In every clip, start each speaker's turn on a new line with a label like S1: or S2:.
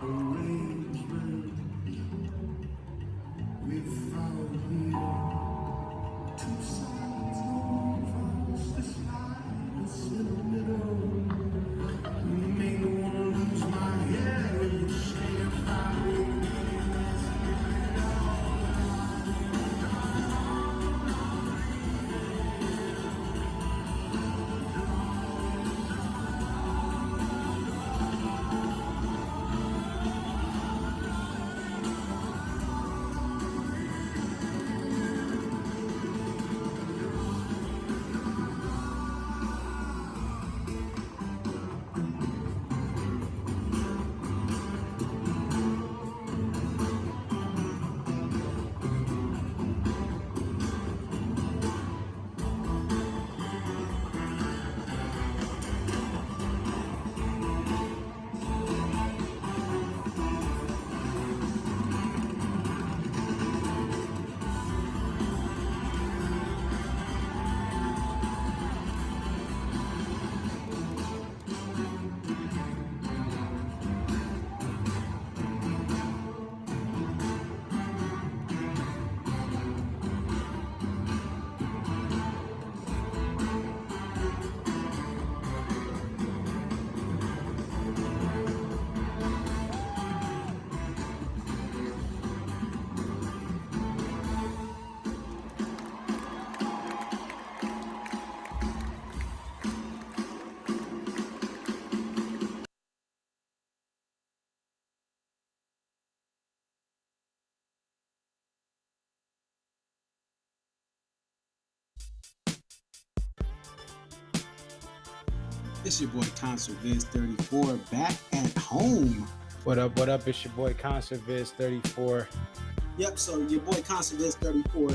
S1: arrangement we found here. Two sides of us, this line is in the middle. Make me wanna lose my hair and stand by with me.
S2: It's your boy Concert Viz 34 back at home.
S3: What up, what up? It's your boy Concert Viz 34.
S2: Yep, so your boy Concert Viz 34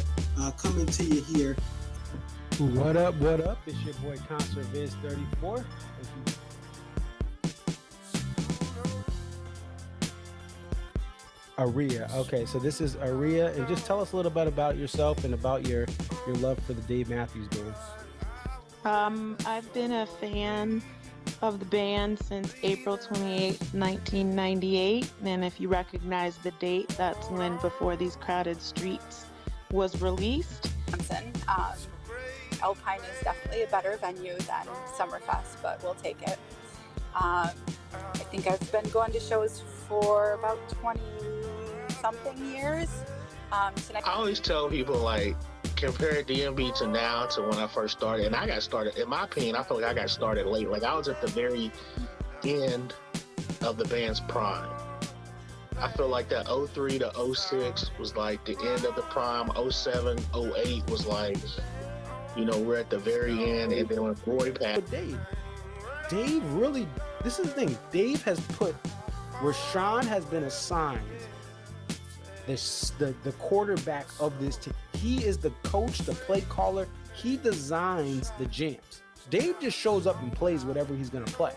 S2: coming to you here.
S3: What up, what up? It's your boy Concert Viz 34. Aria. Okay, so this is Aria, and just tell us a little bit about yourself and about your love for the Dave Matthews Band.
S4: I've been a fan of the band since April 28, 1998, and if you recognize the date, that's when Before These Crowded Streets was released.
S5: Alpine is definitely a better venue than Summerfest, but we'll take it. I think I've been going to shows for about 20-something years.
S6: I always tell people, like, compare DMB to now to when I first started, and I got started, in my opinion, I feel like I got started late. Like, I was at the very end of the band's prime. I feel like that 03 to 06 was like the end of the prime. 07, 08 was like, you know, we're at the very end, and then when Roy passed.
S3: But Dave really, this is the thing, Dave has put, where Sean has been assigned the quarterback of this team. He is the coach, the play caller. He designs the jams. Dave just shows up and plays whatever he's going to play.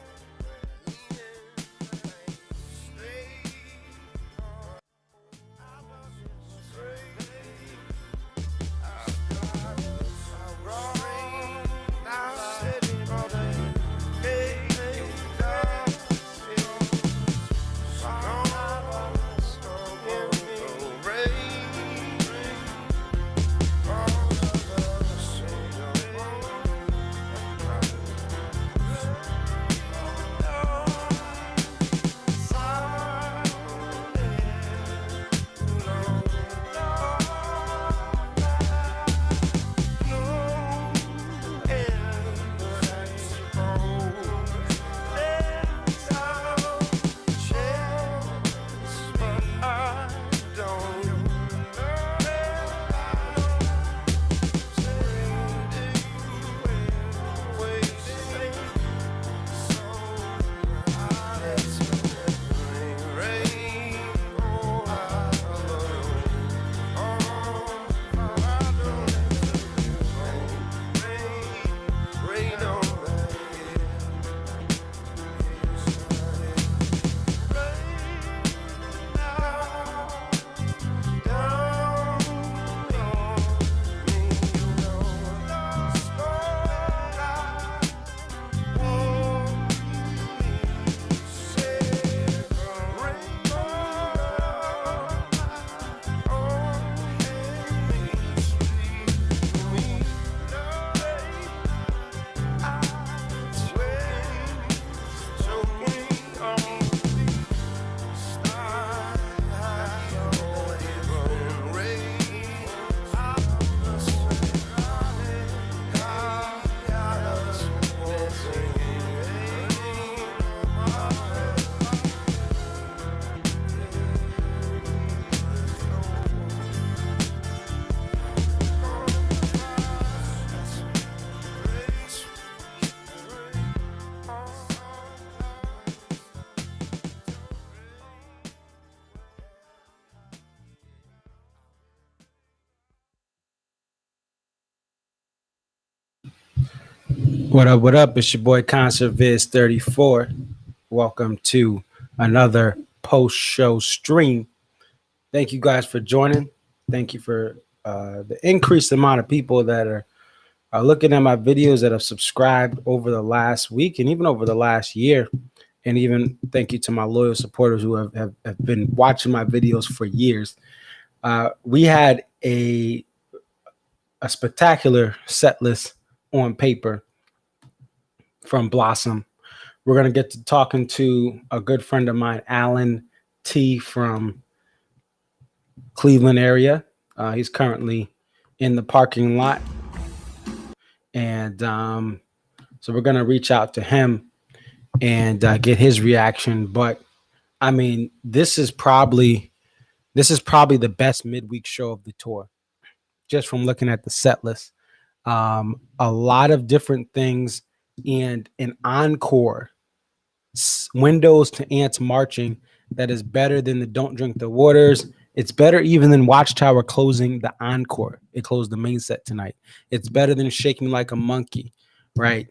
S2: What up? What up? It's your boy Concert Viz 34. Welcome to another post-show stream. Thank you guys for joining. Thank you for the increased amount of people that are looking at my videos that have subscribed over the last week and even over the last year. And even thank you to my loyal supporters who have been watching my videos for years. We had a spectacular set list on paper from Blossom. We're going to get to talking to a good friend of mine, Alan T. from Cleveland area. He's currently in the parking lot. And so we're going to reach out to him and get his reaction. But I mean, this is probably the best midweek show of the tour, just from looking at the set list. A lot of different things and an encore, windows to ants marching, that is better than the Don't Drink the Waters. It's better even than Watchtower closing the encore. It closed the main set tonight. It's better than Shaking Like a Monkey, right?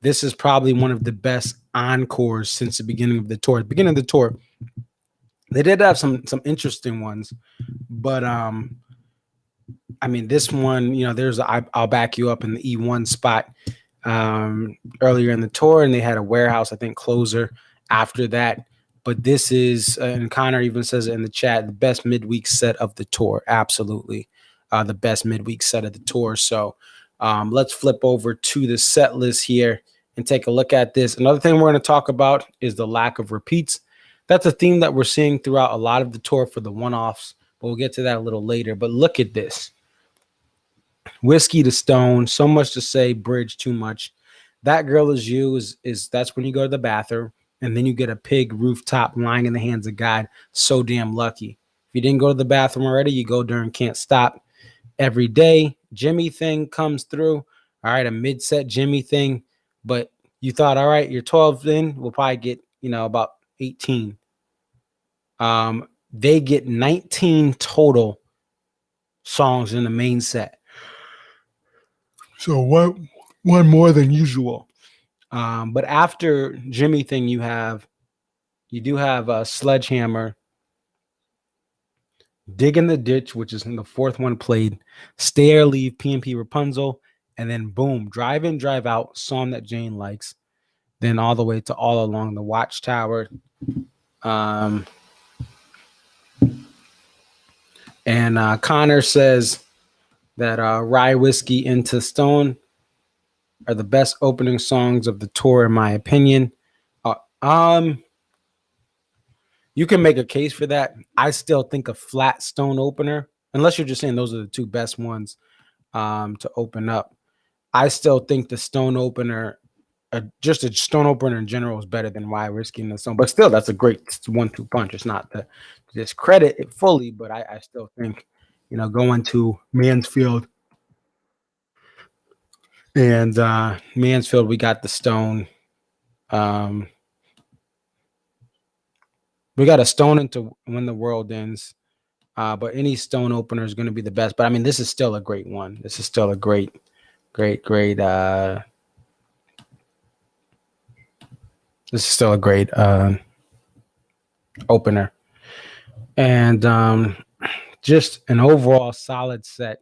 S2: This is probably one of the best encores since the beginning of the tour. At the beginning of the tour, they did have some interesting ones, but I mean, this one, you know, I'll back you up in the E1 spot earlier in the tour, and they had a warehouse, I think, closer after that. But this is, and Connor even says it in the chat, the best midweek set of the tour. Absolutely. The best midweek set of the tour. So let's flip over to the set list here and take a look at this. Another thing we're going to talk about is the lack of repeats. That's a theme that we're seeing throughout a lot of the tour for the one-offs, but we'll get to that a little later. But look at this. Whiskey to Stone, So Much to Say, Bridge, Too Much. That Girl Is You is that's when you go to the bathroom, and then you get a Pig, Rooftop, Lying in the Hands of God, So Damn Lucky. If you didn't go to the bathroom already, you go during Can't Stop. Every Day, Jimmy Thing comes through. All right, a mid-set Jimmy Thing, but you thought, all right, you're 12 in, we'll probably get, about 18. They get 19 total songs in the main set. So one more than usual. But after Jimmy Thing, you do have a Sledgehammer, Dig in the Ditch, which is in the fourth one played, Stay or Leave, P&P Rapunzel, and then boom, Drive In, Drive Out, song that Jane likes. Then all the way to All Along the Watchtower. And Connor says that Rye Whiskey Into Stone are the best opening songs of the tour, in my opinion. You can make a case for that. I still think a flat Stone opener, unless you're just saying those are the two best ones to open up. I still think the Stone opener, just a Stone opener in general, is better than Rye Whiskey Into Stone. But still, that's a great 1-2 punch. It's not to discredit it fully, but I still think, going to Mansfield. And Mansfield, we got the Stone. We got a Stone into When the World Ends. But any Stone opener is going to be the best. But I mean, this is still a great one. This is still a great. This is still a great opener. And just an overall solid set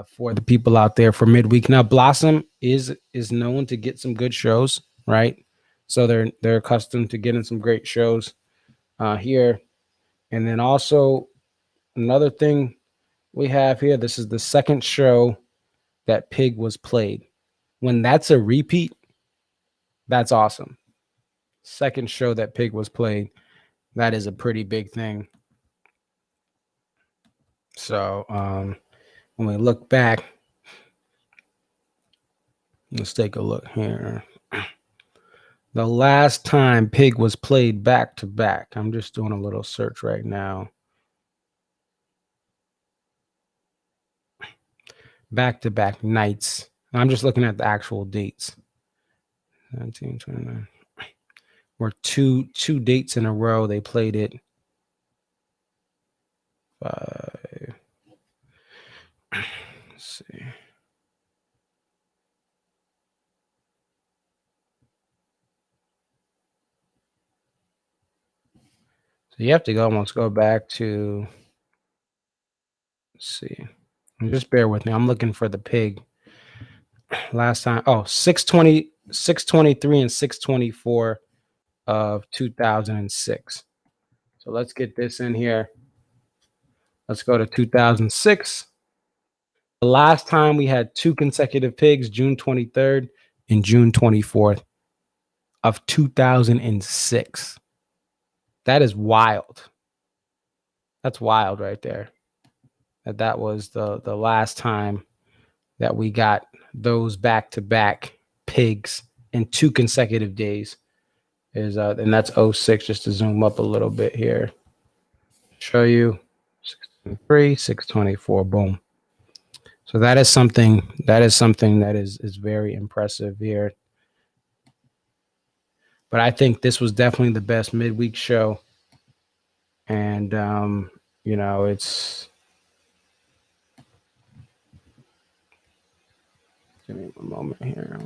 S2: for the people out there for midweek. Now, Blossom is known to get some good shows, right? So they're accustomed to getting some great shows here. And then also another thing we have here, this is the second show that Pig was played. When that's a repeat, that's awesome. Second show that Pig was played, that is a pretty big thing. So when we look back, let's take a look here. The last time Pig was played back to back, I'm just doing a little search right now. Back to back nights. I'm just looking at the actual dates. 1929. Were two dates in a row. They played it. 5. Let's see. you have to almost go back to, let's see. Just bear with me. I'm looking for the pig. Last time, 620, 623 and 624 of 2006. So let's get this in here. Let's go to 2006. The last time we had 2 consecutive pigs, June 23rd and June 24th of 2006. That is wild. That's wild right there. That was the last time that we got those back-to-back pigs in 2 consecutive days. And that's 06, just to zoom up a little bit here. Show you 623, 624, boom. So that is something that is very impressive here. But I think this was definitely the best midweek show. And it's, give me one moment here.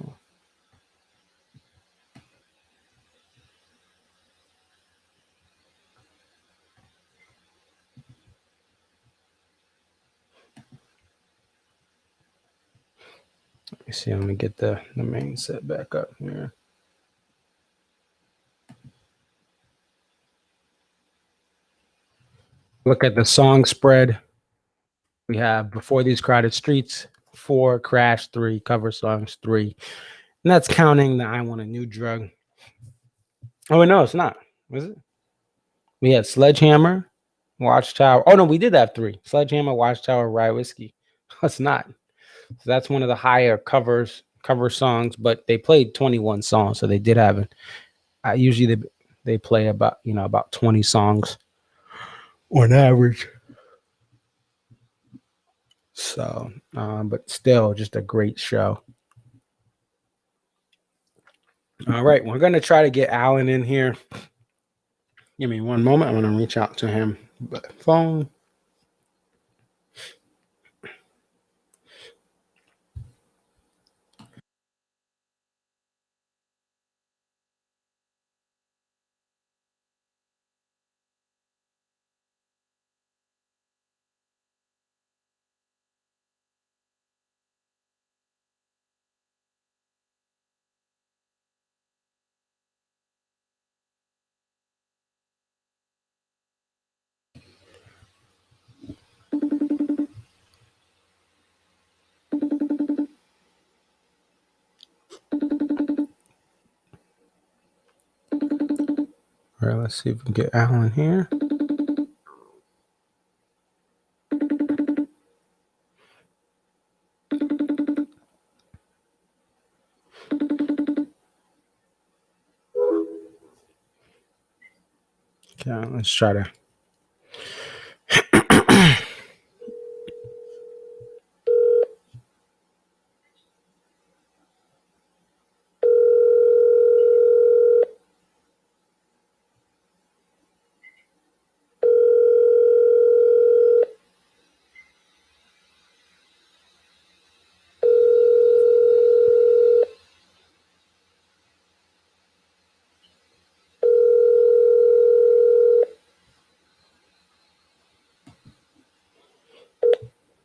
S2: Let me see. Let me get the main set back up here. Look at the song spread. We have Before These Crowded Streets, 4, Crash, 3, cover songs, 3. And that's counting the I Want a New Drug. Oh, no, it's not. Was it? We had Sledgehammer, Watchtower. Oh, no, we did have 3. Sledgehammer, Watchtower, Rye Whiskey. It's not. So that's one of the higher cover songs, but they played 21 songs. So they did have it. Usually they play about 20 songs on average. So, but still just a great show. All right, we're going to try to get Alan in here. Give me one moment. I'm going to reach out to him. Phone. All right, let's see if we can get Alan here. Okay, let's try to.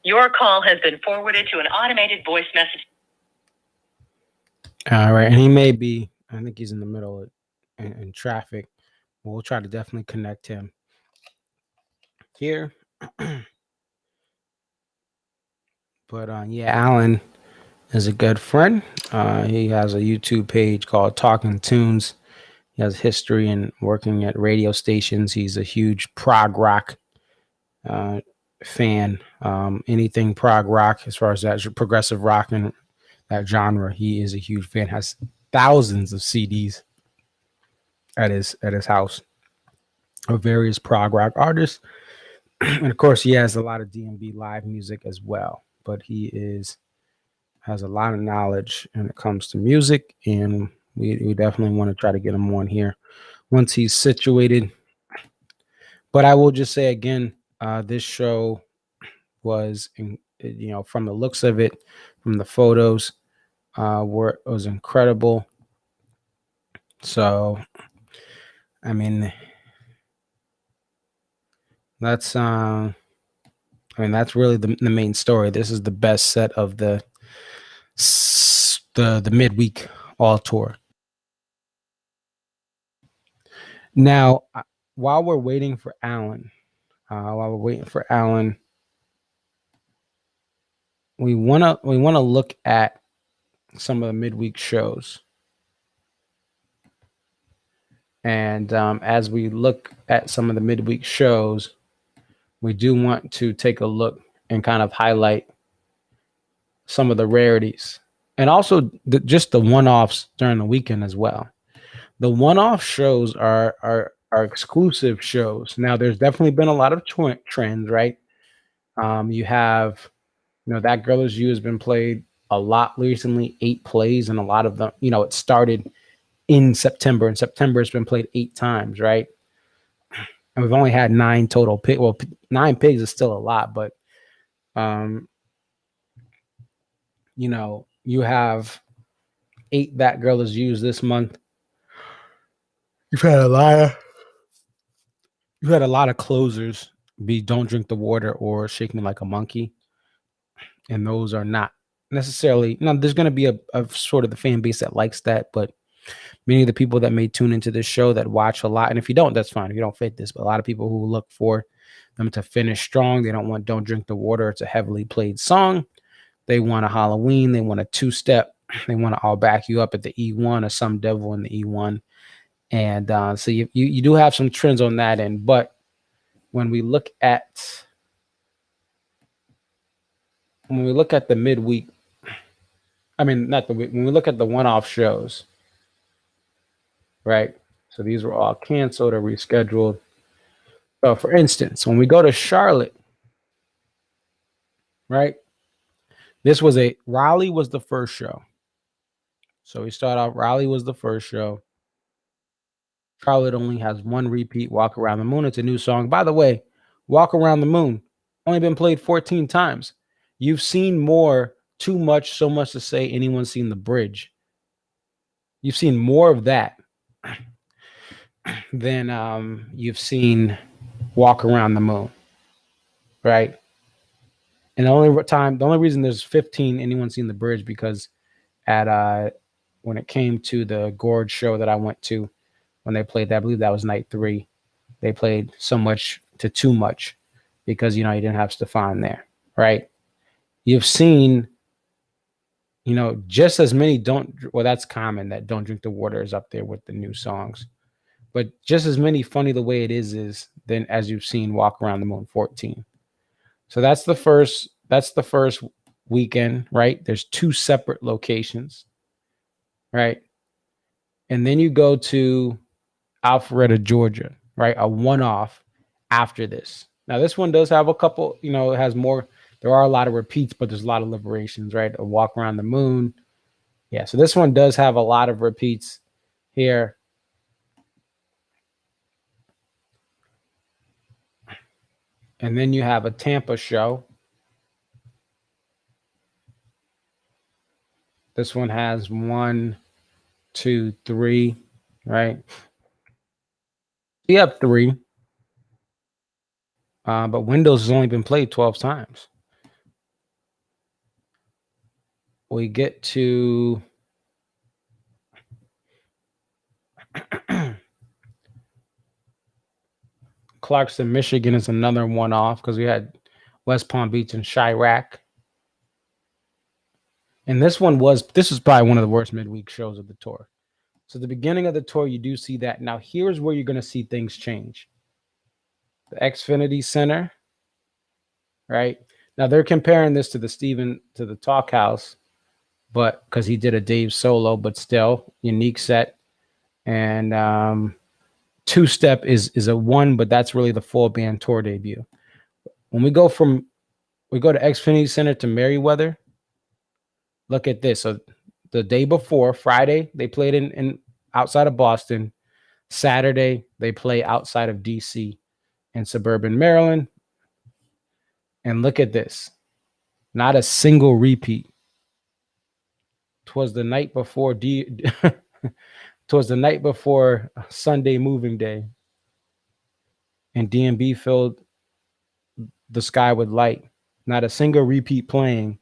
S7: Your call has been forwarded to an automated voice message.
S2: All right, and he may be, I think he's in the middle of in traffic. We'll try to definitely connect him here. But yeah, Alan is a good friend. He has a YouTube page called Talking Tunes. He has history in working at radio stations. He's a huge prog rock fan. Anything prog rock, as far as that progressive rock and that genre, he is a huge fan. Has thousands of CDs at his house of various prog rock artists, and of course, he has a lot of DMB live music as well. But he has a lot of knowledge when it comes to music, and we definitely want to try to get him on here once he's situated. But I will just say again, this show was, from the looks of it, from the photos, was incredible. So, I mean, That's I mean, that's really the main story. This is the best set of the midweek all tour. Now, while we're waiting for Alan, we wanna look at some of the midweek shows. And as we look at some of the midweek shows, we do want to take a look and kind of highlight some of the rarities, and also just the one-offs during the weekend as well. The one-off shows are exclusive shows. Now, there's definitely been a lot of trends, right? You have, That Girl Is You has been played a lot recently, 8 plays, and a lot of them, it started in September. In September, it's been played 8 times, right? And we've only had 9 total pigs. Well, 9 pigs is still a lot, but you have 8 That Girl Is Used this month. You've had a lot of closers be Don't Drink the Water or Shake Me Like a Monkey. And those are not necessarily, there's going to be a sort of the fan base that likes that, but many of the people that may tune into this show that watch a lot, and if you don't, that's fine. If you don't fit this, but a lot of people who look for them to finish strong, they don't want Don't Drink the Water. It's a heavily played song. They want a Halloween. They want a 2-step. They want to all back you up at the E1 or Some Devil in the E1. And so you do have some trends on that end. But when we look at the midweek, I mean, not the week, when we look at the one-off shows, right? So these were all canceled or rescheduled. So for instance, when we go to Charlotte, right? Raleigh was the first show. So we start off, Raleigh was the first show. Charlotte only has 1 repeat, Walk Around the Moon. It's a new song. By the way, Walk Around the Moon, only been played 14 times. You've seen more, Too Much, So Much to Say, Anyone Seen the Bridge. You've seen more of that than you've seen Walk Around the Moon, right? And the only reason there's 15 Anyone Seen the Bridge, because when it came to the Gorge show that I went to, when they played that, I believe that was night 3, they played So Much to Too Much, because you didn't have Stefan there, right? You've seen just as many that's common that Don't Drink the Water is up there with the new songs, but just as many Funny the Way It Is than as you've seen Walk Around the Moon 14. So that's the first weekend, right? There's 2 separate locations, right? And then you go to Alpharetta, Georgia, right? A one-off after this. Now, this one does have a couple, it has more. There are a lot of repeats, but there's a lot of liberations, right? A Walk Around the Moon. Yeah, so this one does have a lot of repeats here. And then you have a Tampa show. This one has 1, 2, 3, right? You have 3. But Windows has only been played 12 times. We get to Clarkston, Michigan is another one-off, because we had West Palm Beach and Chirac. And this is probably one of the worst midweek shows of the tour. So the beginning of the tour, you do see that. Now, here's where you're going to see things change. The Xfinity Center, right? Now, they're comparing this to the Talk House, but because he did a Dave solo, but still unique set. And 2-step is a 1, but that's really the full band tour debut. When we go to Xfinity Center to Merriweather, look at this. So the day before, Friday, they played in outside of Boston. Saturday, they play outside of DC in suburban Maryland. And look at this. Not a single repeat. Twas the night before Sunday moving day. And DMB filled the sky with light. Not a single repeat playing.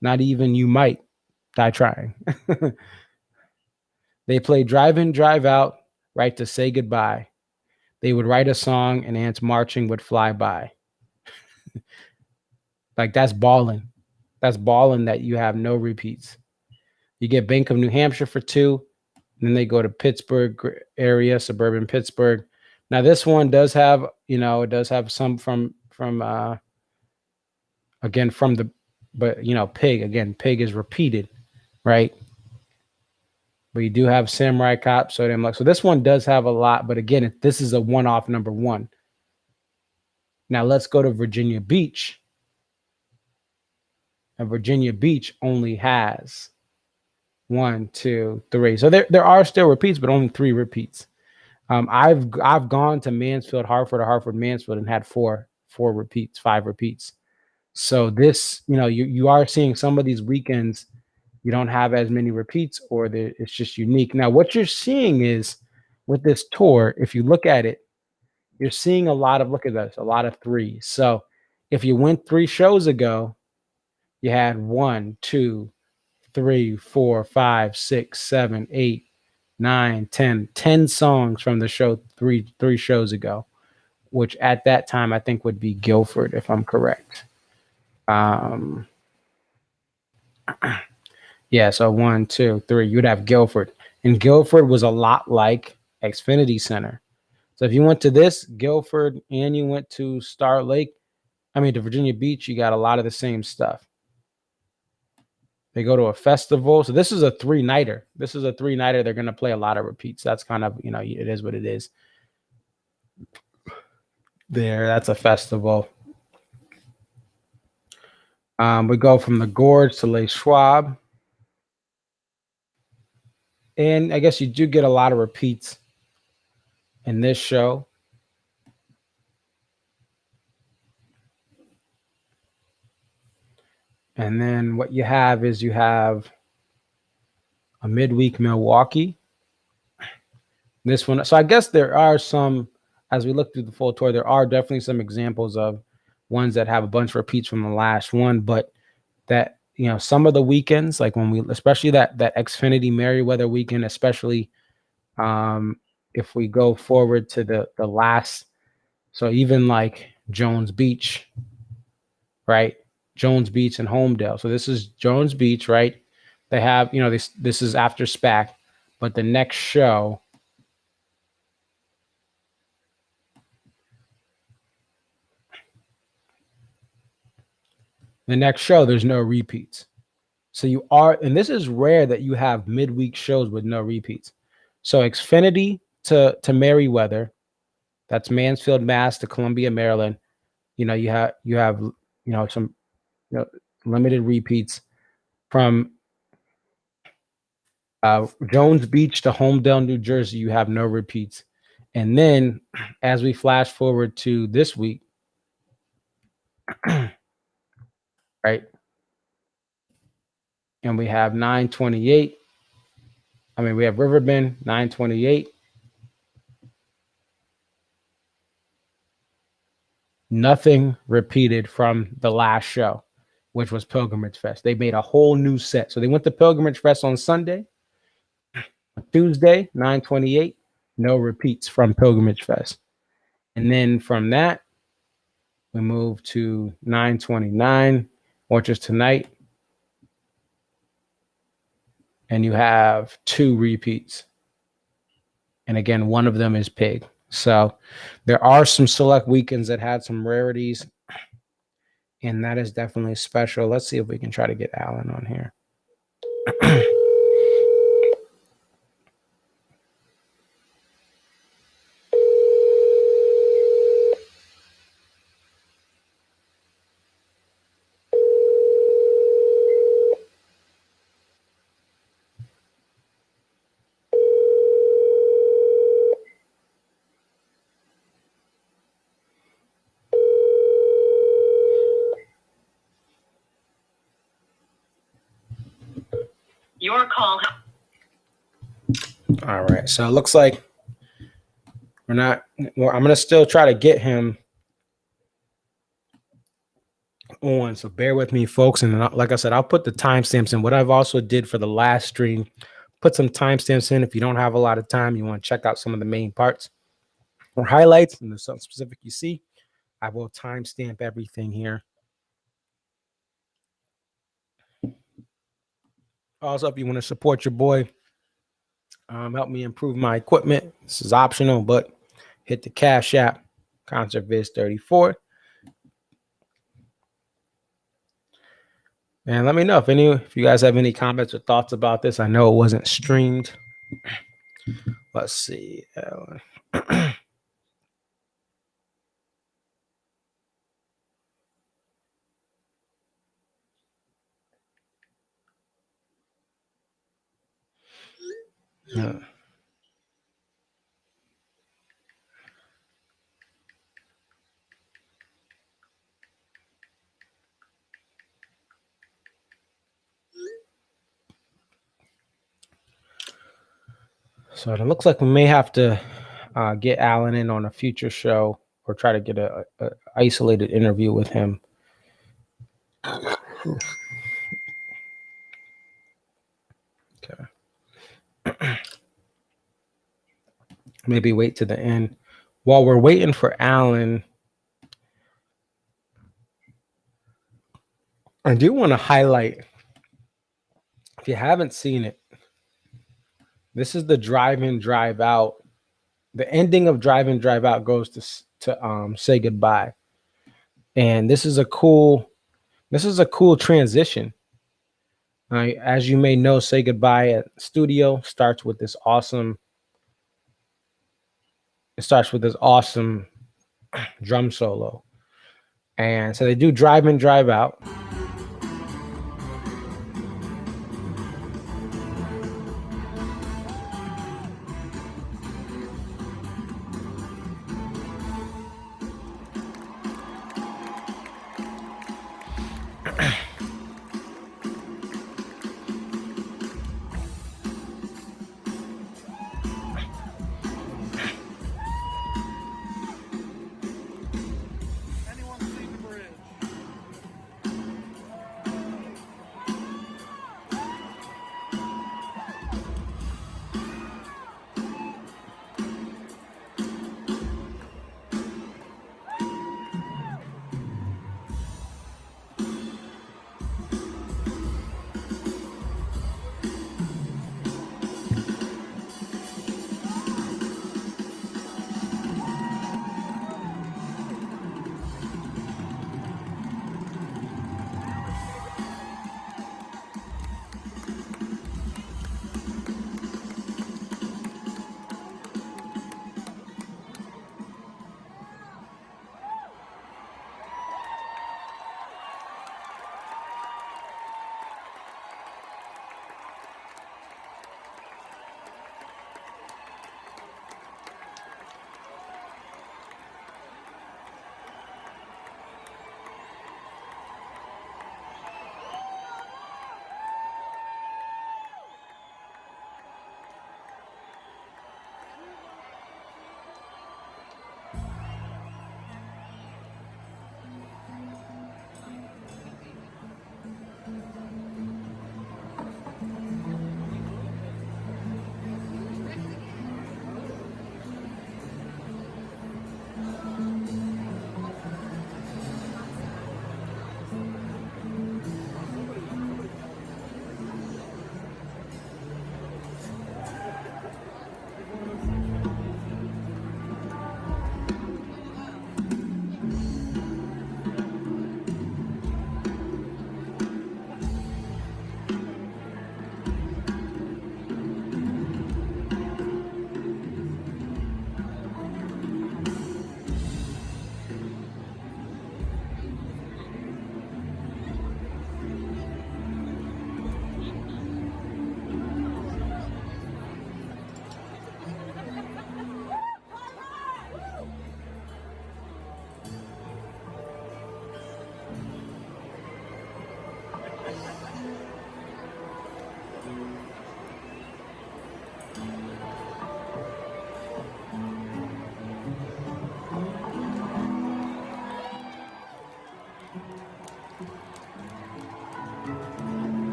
S2: Not even you might die trying. They play drive in, drive out, right to say goodbye. They would write a song and ants marching would fly by. Like that's balling. That's balling that you have no repeats. You get Bank of New Hampshire for 2. And then they go to Pittsburgh area, suburban Pittsburgh. Now this one does have, it does have some from again from the, but Pig is repeated, right? But you do have Samurai Cop, Sodium Lux. So this one does have a lot, but again, this is a one-off number 1. Now let's go to Virginia Beach. And Virginia Beach only has 1, 2, 3. So there are still repeats, but only 3 repeats. I've gone to Mansfield, Hartford, or Hartford, Mansfield, and had 4 repeats, 5 repeats. So this, you are seeing some of these weekends, you don't have as many repeats, or it's just unique. Now, what you're seeing is with this tour, if you look at it, you're seeing a lot of 3s. So if you went 3 shows ago, you had 1, 2, 3, 4, 5, 6, 7, 8, 9, 10 songs from the show three shows ago, which at that time I think would be Guilford, if I'm correct. Yeah, so 1, 2, 3, you'd have Guilford. And Guilford was a lot like Xfinity Center. So if you went to this, Guilford, and you went to to Virginia Beach, you got a lot of the same stuff. They go to a festival. So this is a 3-nighter. They're going to play a lot of repeats. That's kind of, it is what it is. That's a festival. We go from the Gorge to Les Schwab. And I guess you do get a lot of repeats in this show. And then what you have a midweek Milwaukee. This one. So I guess there are some, as we look through the full tour, there are definitely some examples of ones that have a bunch of repeats from the last one, but that, some of the weekends, like especially that Xfinity Merriweather weekend, especially if we go forward to the last, so even like Jones Beach, right? Jones Beach and Homedale. So this is Jones Beach, right? They have, this is after SPAC, but the next show, there's no repeats. So and this is rare that you have midweek shows with no repeats. So Xfinity to Merriweather, that's Mansfield, Mass to Columbia, Maryland. You have some limited repeats from Jones Beach to Homedale, New Jersey. You have no repeats. And then as we flash forward to this week, right? And we have 928. We have Riverbend, 928. Nothing repeated from the last show, which was Pilgrimage Fest. They made a whole new set. So they went to Pilgrimage Fest on Sunday. Tuesday, 928. No repeats from Pilgrimage Fest. And then from that, we move to 929, which is tonight. And you have 2 repeats. And again, one of them is Pig. So there are some select weekends that had some rarities. And that is definitely special. Let's see if we can try to get Alan on here.
S7: Your call.
S2: All right. So it looks like I'm going to still try to get him on. So bear with me, folks. And like I said, I'll put the timestamps in. What I've also did for the last stream, put some timestamps in. If you don't have a lot of time, you want to check out some of the main parts or highlights, and there's something specific you see, I will timestamp everything here. Also, if you want to support your boy, help me improve my equipment. This is optional, but hit the Cash App, ConcertViz34. And let me know if you guys have any comments or thoughts about this. I know it wasn't streamed. Let's see. Yeah. So it looks like we may have to get Alan in on a future show or try to get a isolated interview with him. Okay. Maybe wait to the end. While we're waiting for Alan, I do want to highlight, if you haven't seen it, this is the Drive In, Drive Out. The ending of Drive In, Drive Out goes to Say Goodbye. And this is a cool transition. As you may know, Say Goodbye at Studio starts with this awesome drum solo. And so they do Drive In, Drive Out.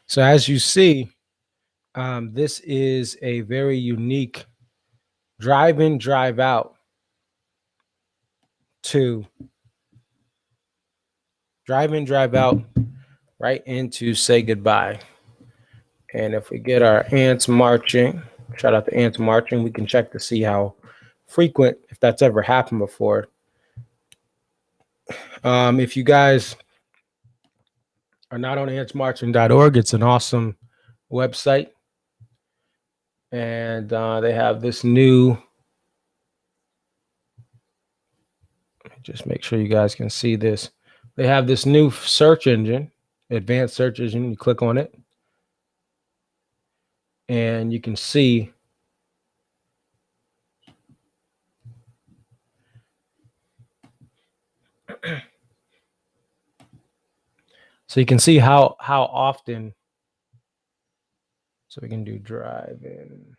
S2: So as you see, this is a very unique drive in, drive out to drive in, drive out right into say goodbye. And if we get our ants marching, shout out to ants marching, we can check to see how frequent, if that's ever happened before. If you guys are not on antsmarching.org, it's an awesome website. And they have this new, just make sure you guys can see this. They have this new search engine, advanced search engine. You click on it and you can see so you can see how often. So we can do drive in.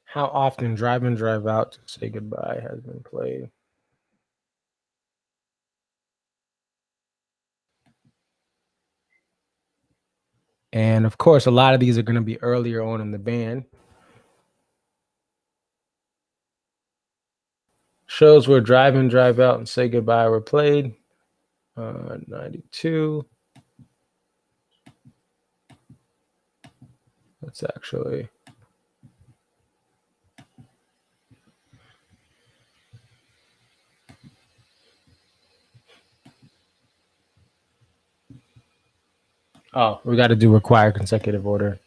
S2: How often drive in, drive out to say goodbye has been played. And of course, a lot of these are going to be earlier on in the band. Shows where drive in, drive out and say goodbye were played. 92. That's actually. Oh, we got to do required consecutive order.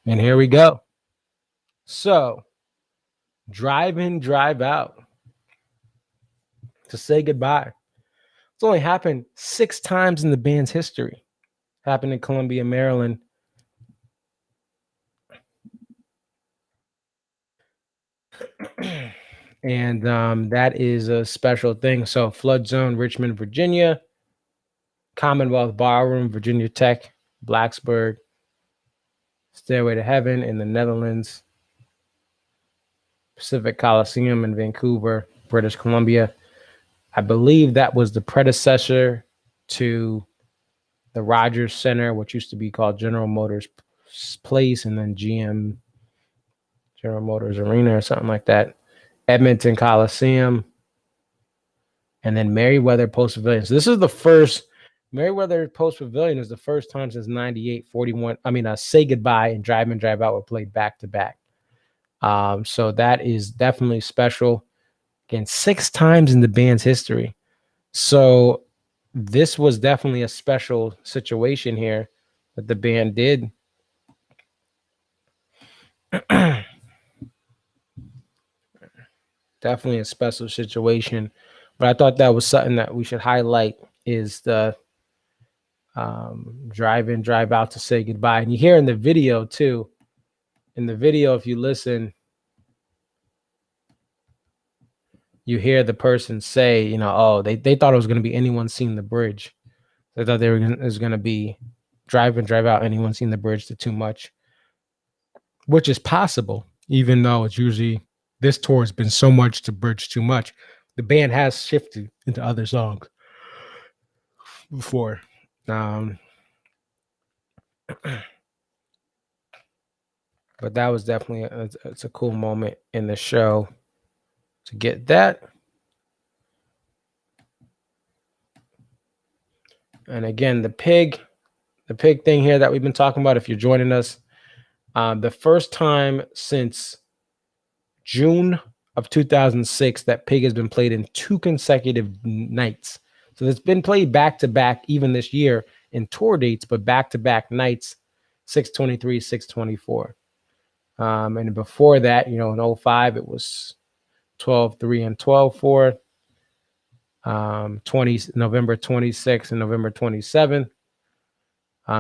S2: And here we go. So, drive in, drive out to say goodbye. It's only happened 6 times in the band's history. Happened in Columbia, Maryland. And that is a special thing. So, Flood Zone, Richmond, Virginia. Commonwealth Ballroom, Virginia Tech, Blacksburg. Stairway to Heaven in the Netherlands. Pacific Coliseum in Vancouver, British Columbia. I believe that was the predecessor to the Rogers Center, which used to be called General Motors Place, and then GM, General Motors Arena or something like that. Edmonton Coliseum, and then Merriweather Post Pavilion. So this is the first, Merriweather Post Pavilion is the first time since 98, 41. I mean, Say Goodbye and Drive In, Drive Out were played back to back. So that is definitely special. Again, 6 times in the band's history. So this was definitely a special situation here that the band did. Definitely a special situation. But I thought that was something that we should highlight is the drive in, drive out to say goodbye. And you hear in the video too. In the video, if you listen, you hear the person say, you know, oh, they thought it was going to be Anyone Seen the Bridge. They thought it was going to be drive in, drive out, Anyone Seen the Bridge to Too Much, which is possible, even though it's usually, this tour has been so much to Bridge Too Much. The band has shifted into other songs before. But that was definitely it's a cool moment in the show to get that. And again, the pig thing here that we've been talking about, if you're joining us, the first time since June of 2006 that Pig has been played in 2 consecutive nights. So it's been played back to back even this year in tour dates, but back to back nights, 623, 624. And before that, you know, in 05, it was 12-3 and 12-4. 20 November 26th and November 27th.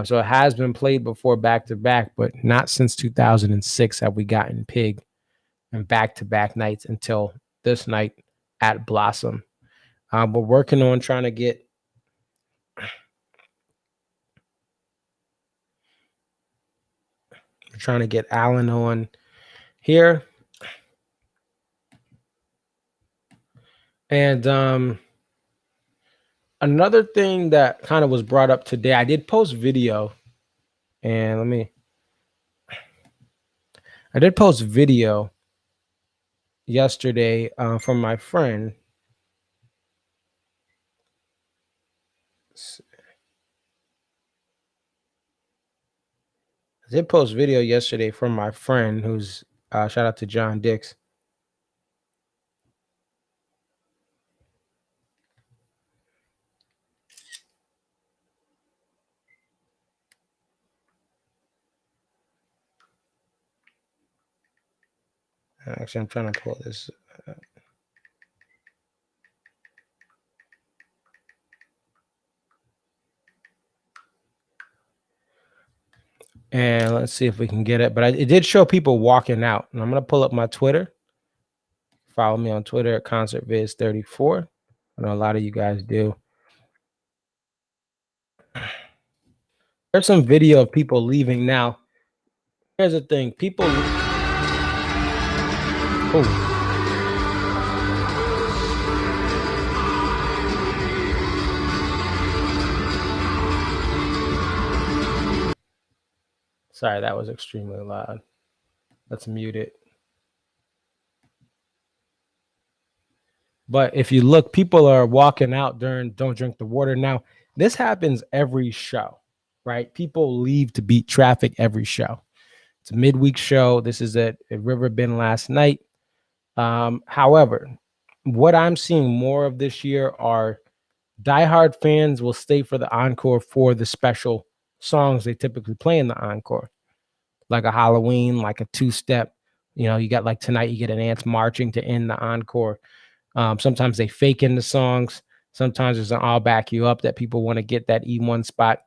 S2: So it has been played before back to back, but not since 2006 have we gotten Pig and back to back nights until this night at Blossom. We're working on trying to get We're trying to get Alan on here. And another thing that kind of was brought up today, I did post video, and I did post video yesterday from my friend. I did post video yesterday from my friend who's shout out to John Dix. Actually, I'm trying to pull this. And let's see if we can get it. But it did show people walking out. And I'm going to pull up my Twitter. Follow me on Twitter at ConcertViz34. I know a lot of you guys do. There's some video of people leaving now. Here's the thing. People... Oh. Sorry, that was extremely loud. Let's mute it. But if you look, people are walking out during Don't Drink the Water. Now, this happens every show, right? People leave to beat traffic every show. It's a midweek show. This is at Riverbend last night. However, what I'm seeing more of this year are diehard fans will stay for the encore for the special songs they typically play in the encore, like a Halloween, like a two-step. You know, you got like tonight, you get an Ants Marching to end the encore. Sometimes they fake in the songs. Sometimes there's an I'll Back You Up that people want to get that E1 spot.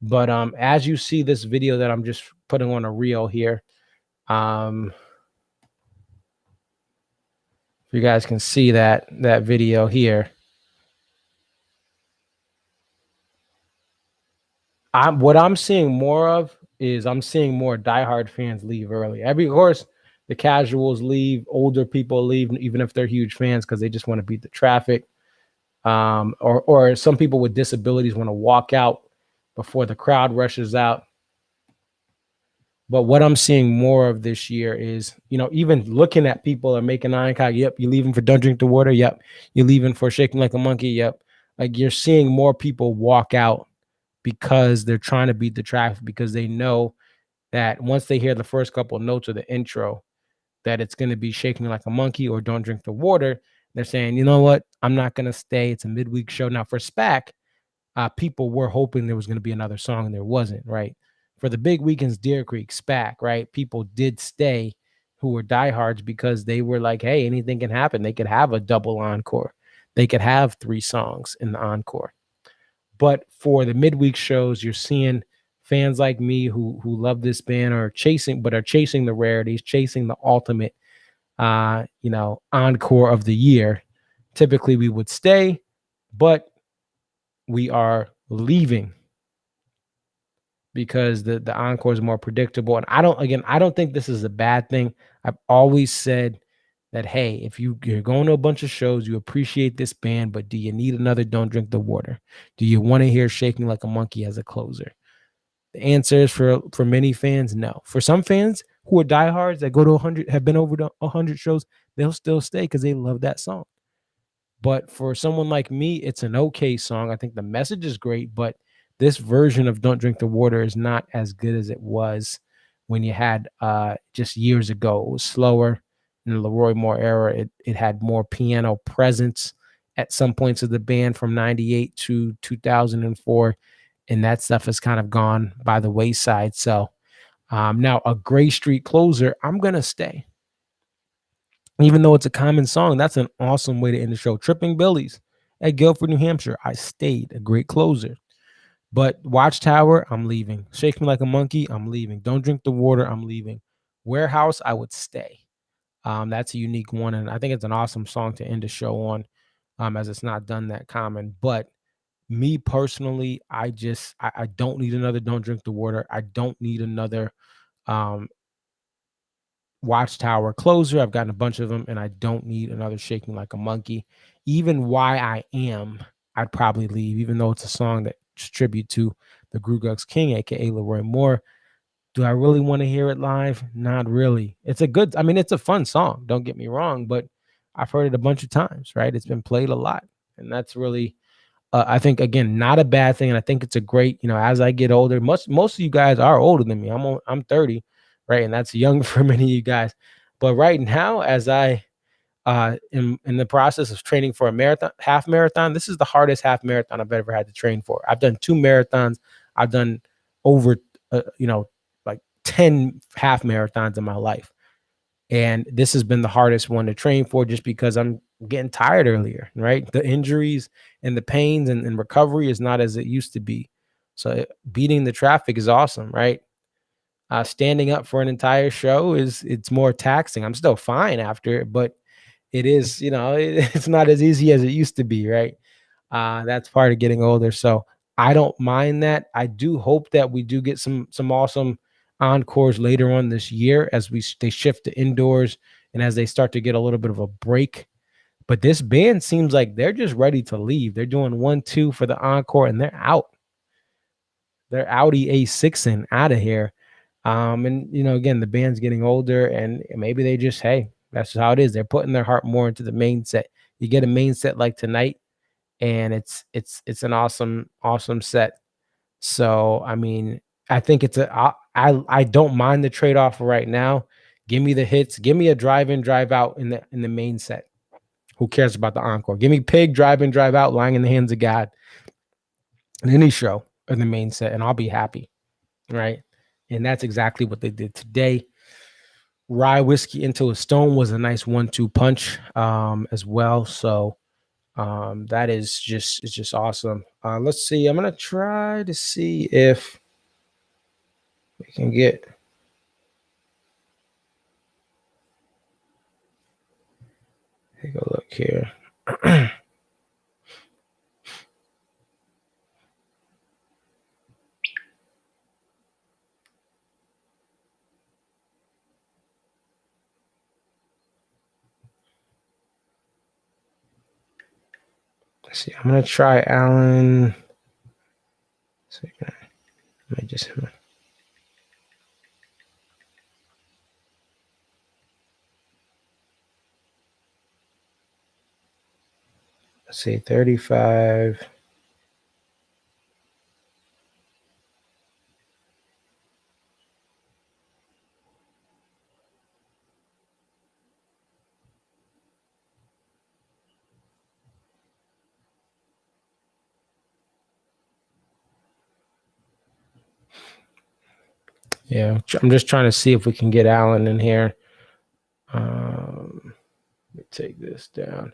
S2: But as you see this video that I'm just putting on a reel here, if you guys can see that video here, what I'm seeing more of is I'm seeing more diehard fans leave early. Of course, the casuals leave, older people leave, even if they're huge fans, because they just want to beat the traffic. Or some people with disabilities want to walk out before the crowd rushes out. But what I'm seeing more of this year is, you know, even looking at people are making eye contact. Yep, you're leaving for Don't Drink the Water. Yep, you're leaving for Shaking Like a Monkey. Yep, like you're seeing more people walk out because they're trying to beat the traffic, because they know that once they hear the first couple of notes of the intro, that it's going to be Shaking Like a Monkey or Don't Drink the Water. They're saying, you know what, I'm not going to stay. It's a midweek show. Now for SPAC, people were hoping there was going to be another song, and there wasn't, right? For the big weekends, Deer Creek, SPAC, right? People did stay who were diehards because they were like, hey, anything can happen. They could have a double encore. They could have 3 songs in the encore. But for the midweek shows, you're seeing fans like me who love this band are chasing the rarities, chasing the ultimate, encore of the year. Typically, we would stay, but we are leaving because the encore is more predictable. And I don't think this is a bad thing. I've always said that, hey, if you're going to a bunch of shows, you appreciate this band, but do you need another Don't Drink the Water? Do you want to hear Shaking Like a Monkey as a closer? The answer is for many fans, no. For some fans who are diehards that go to 100, have been over to 100 shows, they'll still stay because they love that song. But for someone like me, it's an okay song. I think the message is great, but this version of Don't Drink the Water is not as good as it was when you had just years ago. It was slower. In the Leroy Moore era, it had more piano presence at some points of the band from 98 to 2004. And that stuff has kind of gone by the wayside. So now a Gray Street closer, I'm going to stay. Even though it's a common song, that's an awesome way to end the show. Tripping Billies at Guilford, New Hampshire, I stayed. A great closer. But Watchtower, I'm leaving. Shake Me Like a Monkey, I'm leaving. Don't Drink the Water, I'm leaving. Warehouse, I would stay. That's a unique one, and I think it's an awesome song to end the show on, as it's not done that common. But me personally, I don't need another Don't Drink the Water. I don't need another
S3: Watchtower Closer. I've gotten a bunch of them, and I don't need another Shaking Like a Monkey. Even Why I Am, I'd probably leave, even though it's a song that's tribute to the Grugux King, aka Leroy Moore. Do I really want to hear it live? Not really. It's a fun song, don't get me wrong, but I've heard it a bunch of times, right? It's been played a lot. And that's really, I think, again, not a bad thing. And I think it's a great, as I get older, most of you guys are older than me. I'm 30, right? And that's young for many of you guys. But right now, as I in the process of training for a half marathon, this is the hardest half marathon I've ever had to train for. I've done 2 marathons. I've done over, like 10 half marathons in my life. And this has been the hardest one to train for, just because I'm getting tired earlier, right? The injuries and the pains and recovery is not as it used to be. So beating the traffic is awesome, right? Standing up for an entire show it's more taxing. I'm still fine after it, but it is, it's not as easy as it used to be, right? That's part of getting older. So I don't mind that. I do hope that we do get some awesome encores later on this year as they shift to indoors and as they start to get a little bit of a break. But this band seems like they're just ready to leave. They're doing 1-2 for the encore and they're out. They're Audi A6 and out of here. And again, the band's getting older and maybe they just, hey, that's how it is. They're putting their heart more into the main set. You get a main set like tonight, and it's an awesome set. So I mean, I think I don't mind the trade-off right now. Give me the hits, give me a drive in, drive out in the main set. Who cares about the encore? Give me Pig, drive in, drive out, lying in the hands of God in any show in the main set, and I'll be happy, right? And that's exactly what they did today. Rye Whiskey Into a Stone was a nice 1-2 punch as well. So that is just awesome. Let's see. I'm gonna try to see if we can take a look here. Let's see. I'm gonna try Alan. I just. Let's see, 35. Yeah, I'm just trying to see if we can get Alan in here. Let me take this down.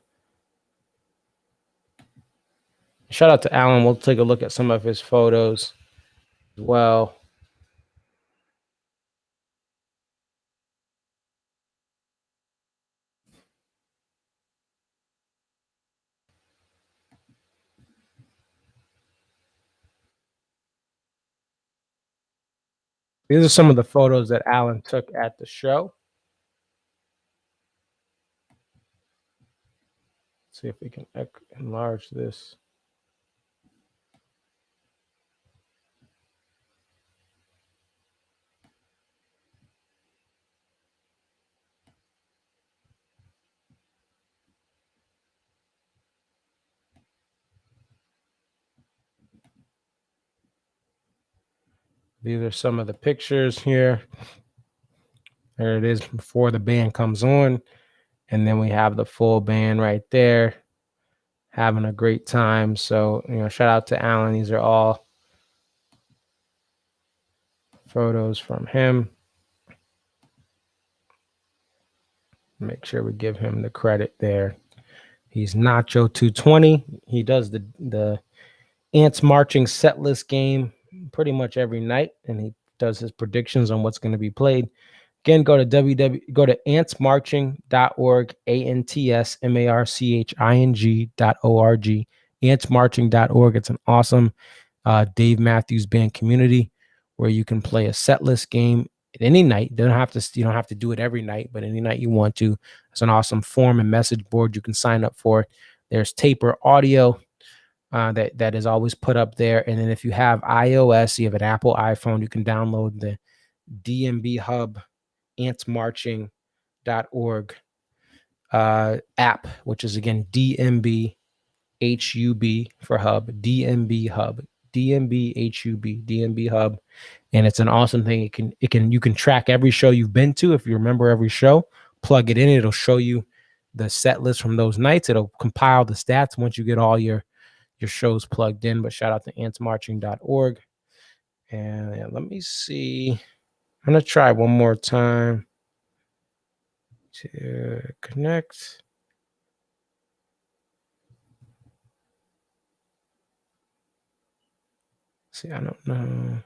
S3: Shout out to Alan. We'll take a look at some of his photos as well. These are some of the photos that Alan took at the show. Let's see if we can enlarge this. These are some of the pictures here. There it is before the band comes on. And then we have the full band right there having a great time. So, shout out to Alan. These are all photos from him. Make sure we give him the credit there. He's Nacho 220. He does the Ants Marching set list game pretty much every night, and he does his predictions on what's going to be played. Again, go to antsmarching.org, antsmarching.org, antsmarching.org. It's an awesome Dave Matthews Band community where you can play a set list game any night. You don't have to do it every night, but any night you want to. It's an awesome form and message board you can sign up for. There's taper audio that is always put up there. And then if you have iOS, you have an Apple iPhone, you can download the DMB Hub antsmarching.org app, which is again DMB HUB for Hub, DMB Hub, DMB HUB, DMB Hub. And it's an awesome thing. You can track every show you've been to. If you remember every show, plug it in. It'll show you the set list from those nights. It'll compile the stats once you get all your shows plugged in. But shout out to antsmarching.org. And let me see. I'm going to try one more time to connect. See, I don't know.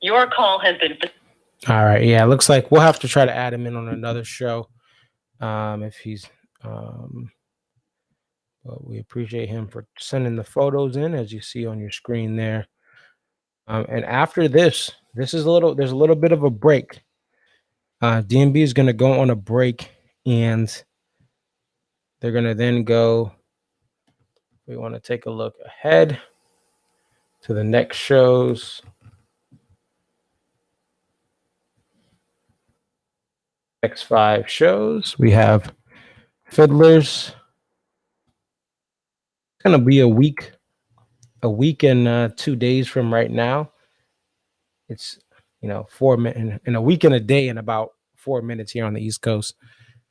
S7: Your call has been.
S3: All right. Yeah, it looks like we'll have to try to add him in on another show. If he's but we appreciate him for sending the photos in, as you see on your screen there. And after this is there's a little bit of a break. DMB is going to go on a break, and they're going to then go. We want to take a look ahead to the next shows. Next 5 shows. We have Fiddlers. It's going to be a week and 2 days from right now. It's 4 minutes in a week and a day and about 4 minutes here on the East Coast.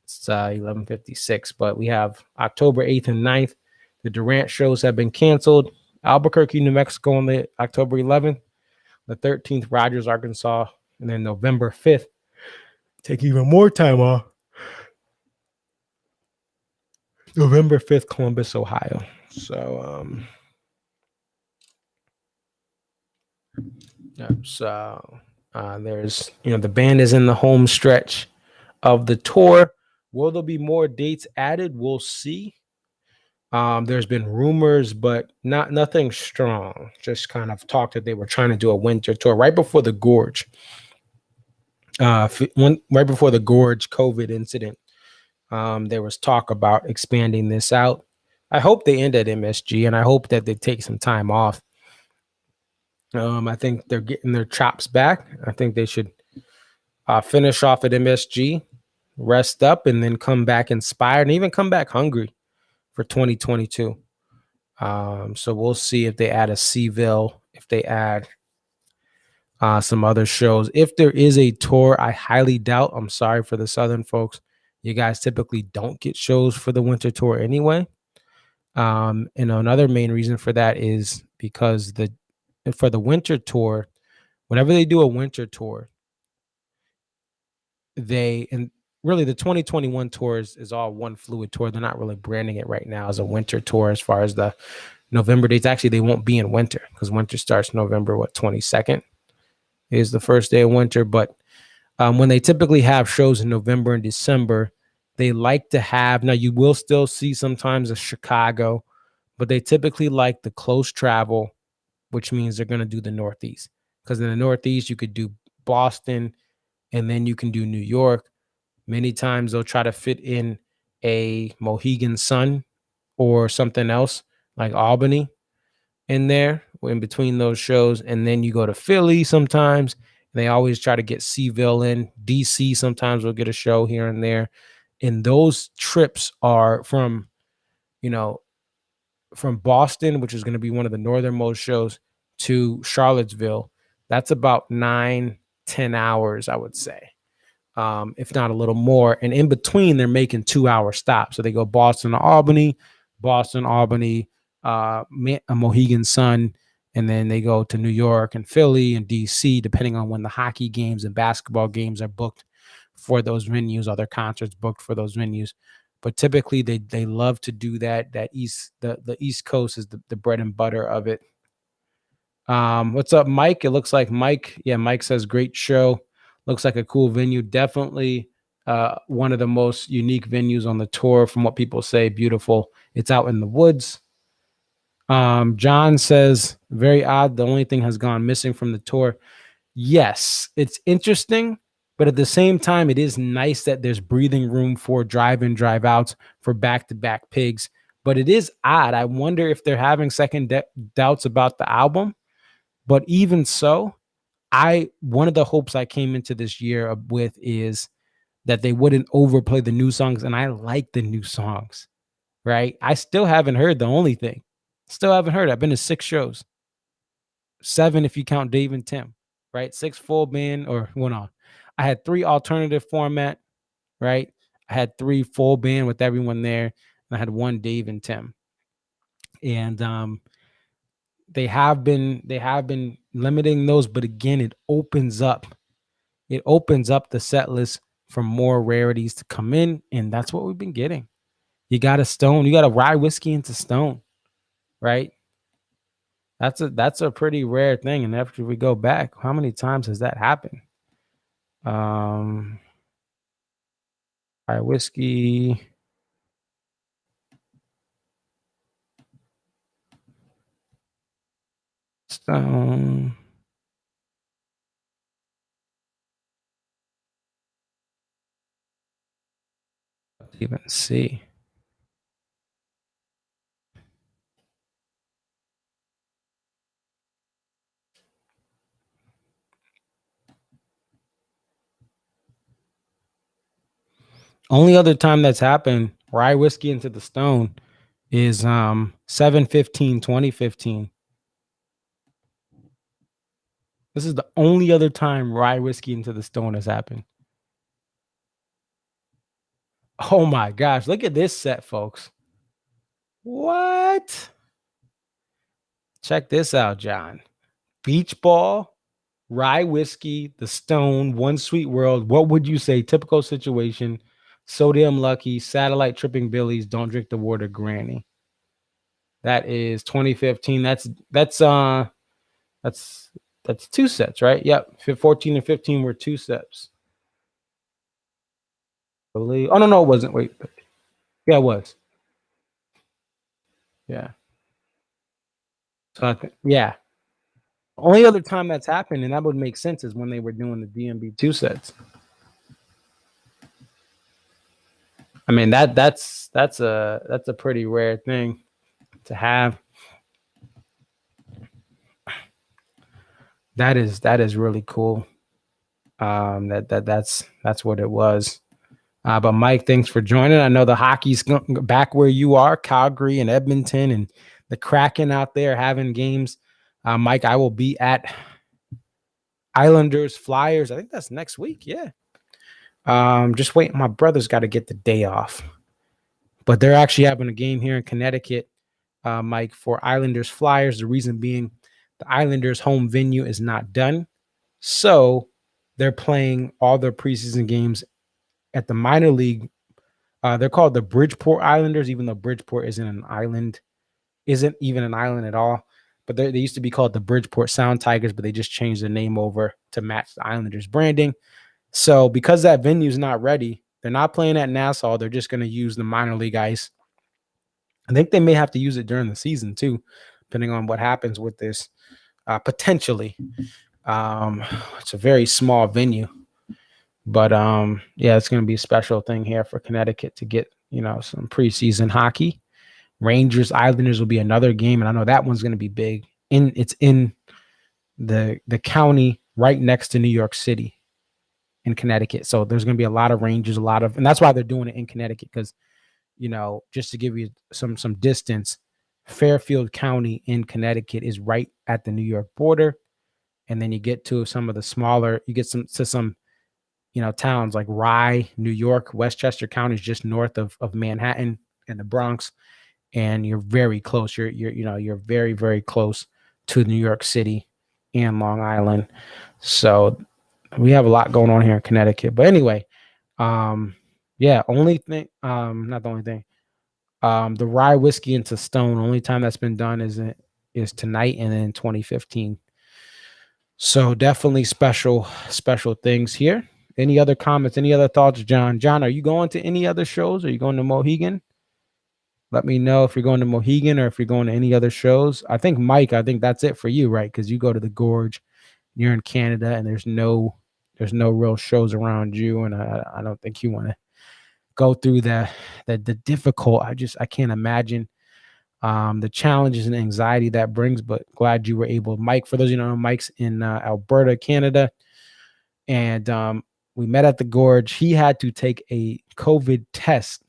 S3: It's 11:56, but we have October 8th and 9th. The Durant shows have been canceled. Albuquerque, New Mexico on the October 11th, the 13th, Rogers, Arkansas, and then November 5th. Take even more time off. November 5th, Columbus, Ohio. So, there's, the band is in the home stretch of the tour. Will there be more dates added? We'll see. There's been rumors, but nothing strong. Just kind of talk that they were trying to do a winter tour right before the Gorge. Right before the Gorge COVID incident, there was talk about expanding this out. I hope they end at MSG, and I hope that they take some time off. I think they're getting their chops back. I think they should finish off at MSG, rest up, and then come back inspired and even come back hungry for 2022. So we'll see if they add a Seville, if they add some other shows. If there is a tour, I highly doubt. I'm sorry for the Southern folks. You guys typically don't get shows for the winter tour anyway. And another main reason for that is because for the winter tour, whenever they do a winter tour, and really the 2021 tours is all one fluid tour. They're not really branding it right now as a winter tour as far as the November dates. Actually, they won't be in winter because winter starts November 22nd. is the first day of winter. But when they typically have shows in November and December, they like to have, now you will still see sometimes a Chicago, but they typically like the close travel, which means they're going to do the Northeast. Because in the Northeast, you could do Boston and then you can do New York. Many times they'll try to fit in a Mohegan Sun or something else like Albany in there in between those shows. And then you go to Philly sometimes. And they always try to get Seville in. DC sometimes will get a show here and there. And those trips are from, from Boston, which is going to be one of the northernmost shows, to Charlottesville. That's about 9-10 hours, I would say. If not a little more. And in between, they're making 2-hour stops. So they go Boston to Albany, a Mohegan Sun, and then they go to New York and Philly and DC, depending on when the hockey games and basketball games are booked for those venues, other concerts booked for those venues. But typically they love to do that. The East Coast is the bread and butter of it. What's up, Mike? It looks like Mike. Yeah, Mike says great show. Looks like a cool venue. Definitely one of the most unique venues on the tour from what people say. Beautiful. It's out in the woods. John says, very odd. The only thing has gone missing from the tour. Yes, it's interesting. But at the same time, it is nice that there's breathing room for drive-in, drive-outs for back-to-back pigs. But it is odd. I wonder if they're having second doubts about the album. But even so, one of the hopes I came into this year with is that they wouldn't overplay the new songs. And I like the new songs, right? I still haven't heard The Only Thing. Still haven't heard it. I've been to 6 shows. 7 if you count Dave and Tim, right? 6 full band or went on. I had 3 alternative format, right? I had 3 full band with everyone there. And I had 1 Dave and Tim. And they have been limiting those, but again, it opens up the set list for more rarities to come in, and that's what we've been getting. You got a rye whiskey into Stone, right? That's a pretty rare thing. And after we go back, how many times has that happened? Rye whiskey. Stone. Let's even see. Only other time that's happened, rye whiskey into the Stone, is 7/15/2015. This is the only other time rye whiskey into the Stone has happened. Oh my gosh, look at this set, folks. What? Check this out, John. Beach Ball, rye whiskey, the Stone, One Sweet World. What would you say? Typical situation. So Damn Lucky, Satellite Tripping Billies, Don't Drink the Water, Granny. That is 2015. That's 2 sets, right? Yep. 14 and 15 were 2 sets. Oh no, it wasn't. Wait. Yeah, it was. Yeah. So yeah. Only other time that's happened, and that would make sense, is when they were doing the DMB 2 sets. I mean, that's a pretty rare thing to have. That is really cool. That's what it was. But Mike, thanks for joining. I know the hockey's back where you are, Calgary and Edmonton, and the Kraken out there having games. Mike, I will be at Islanders Flyers. I think that's next week. Yeah. Just wait. My brother's got to get the day off, but they're actually having a game here in Connecticut, Mike, for Islanders Flyers. The reason being, the Islanders' home venue is not done, so they're playing all their preseason games at the minor league. They're called the Bridgeport Islanders, even though Bridgeport isn't even an island at all. but they used to be called the Bridgeport Sound Tigers, but they just changed the name over to match the Islanders branding. So because that venue's not ready, they're not playing at Nassau. They're just going to use the minor league ice. I think they may have to use it during the season too, depending on what happens with this. Potentially, it's a very small venue, but yeah, it's going to be a special thing here for Connecticut to get some preseason hockey. Rangers Islanders will be another game, and I know that one's going to be big. It's in the county right next to New York City in Connecticut, so there's going to be a lot of Rangers, and that's why they're doing it in Connecticut, because just to give you some distance, Fairfield County in Connecticut is right at the New York border, and then you get to some of the smaller, you get some towns like Rye, New York. Westchester County is just north of Manhattan and the Bronx, and you're very close. You're very, very close to New York City and Long Island. So we have a lot going on here in Connecticut. But anyway, yeah, only thing, not the only thing. The rye whiskey into stone, only time that's been done is tonight and then 2015. So definitely special things here. Any other comments? Any other thoughts, John? John, are you going to any other shows? Are you going to Mohegan? Let me know if you're going to Mohegan or if you're going to any other shows. I think, Mike, that's it for you, right? Because you go to the Gorge, you're in Canada, and there's no real shows around you, and I don't think you want to go through the difficult. I can't imagine the challenges and anxiety that brings, but glad you were able. Mike, for those of you who don't know, Mike's in Alberta, Canada, and we met at the Gorge. He had to take a COVID test,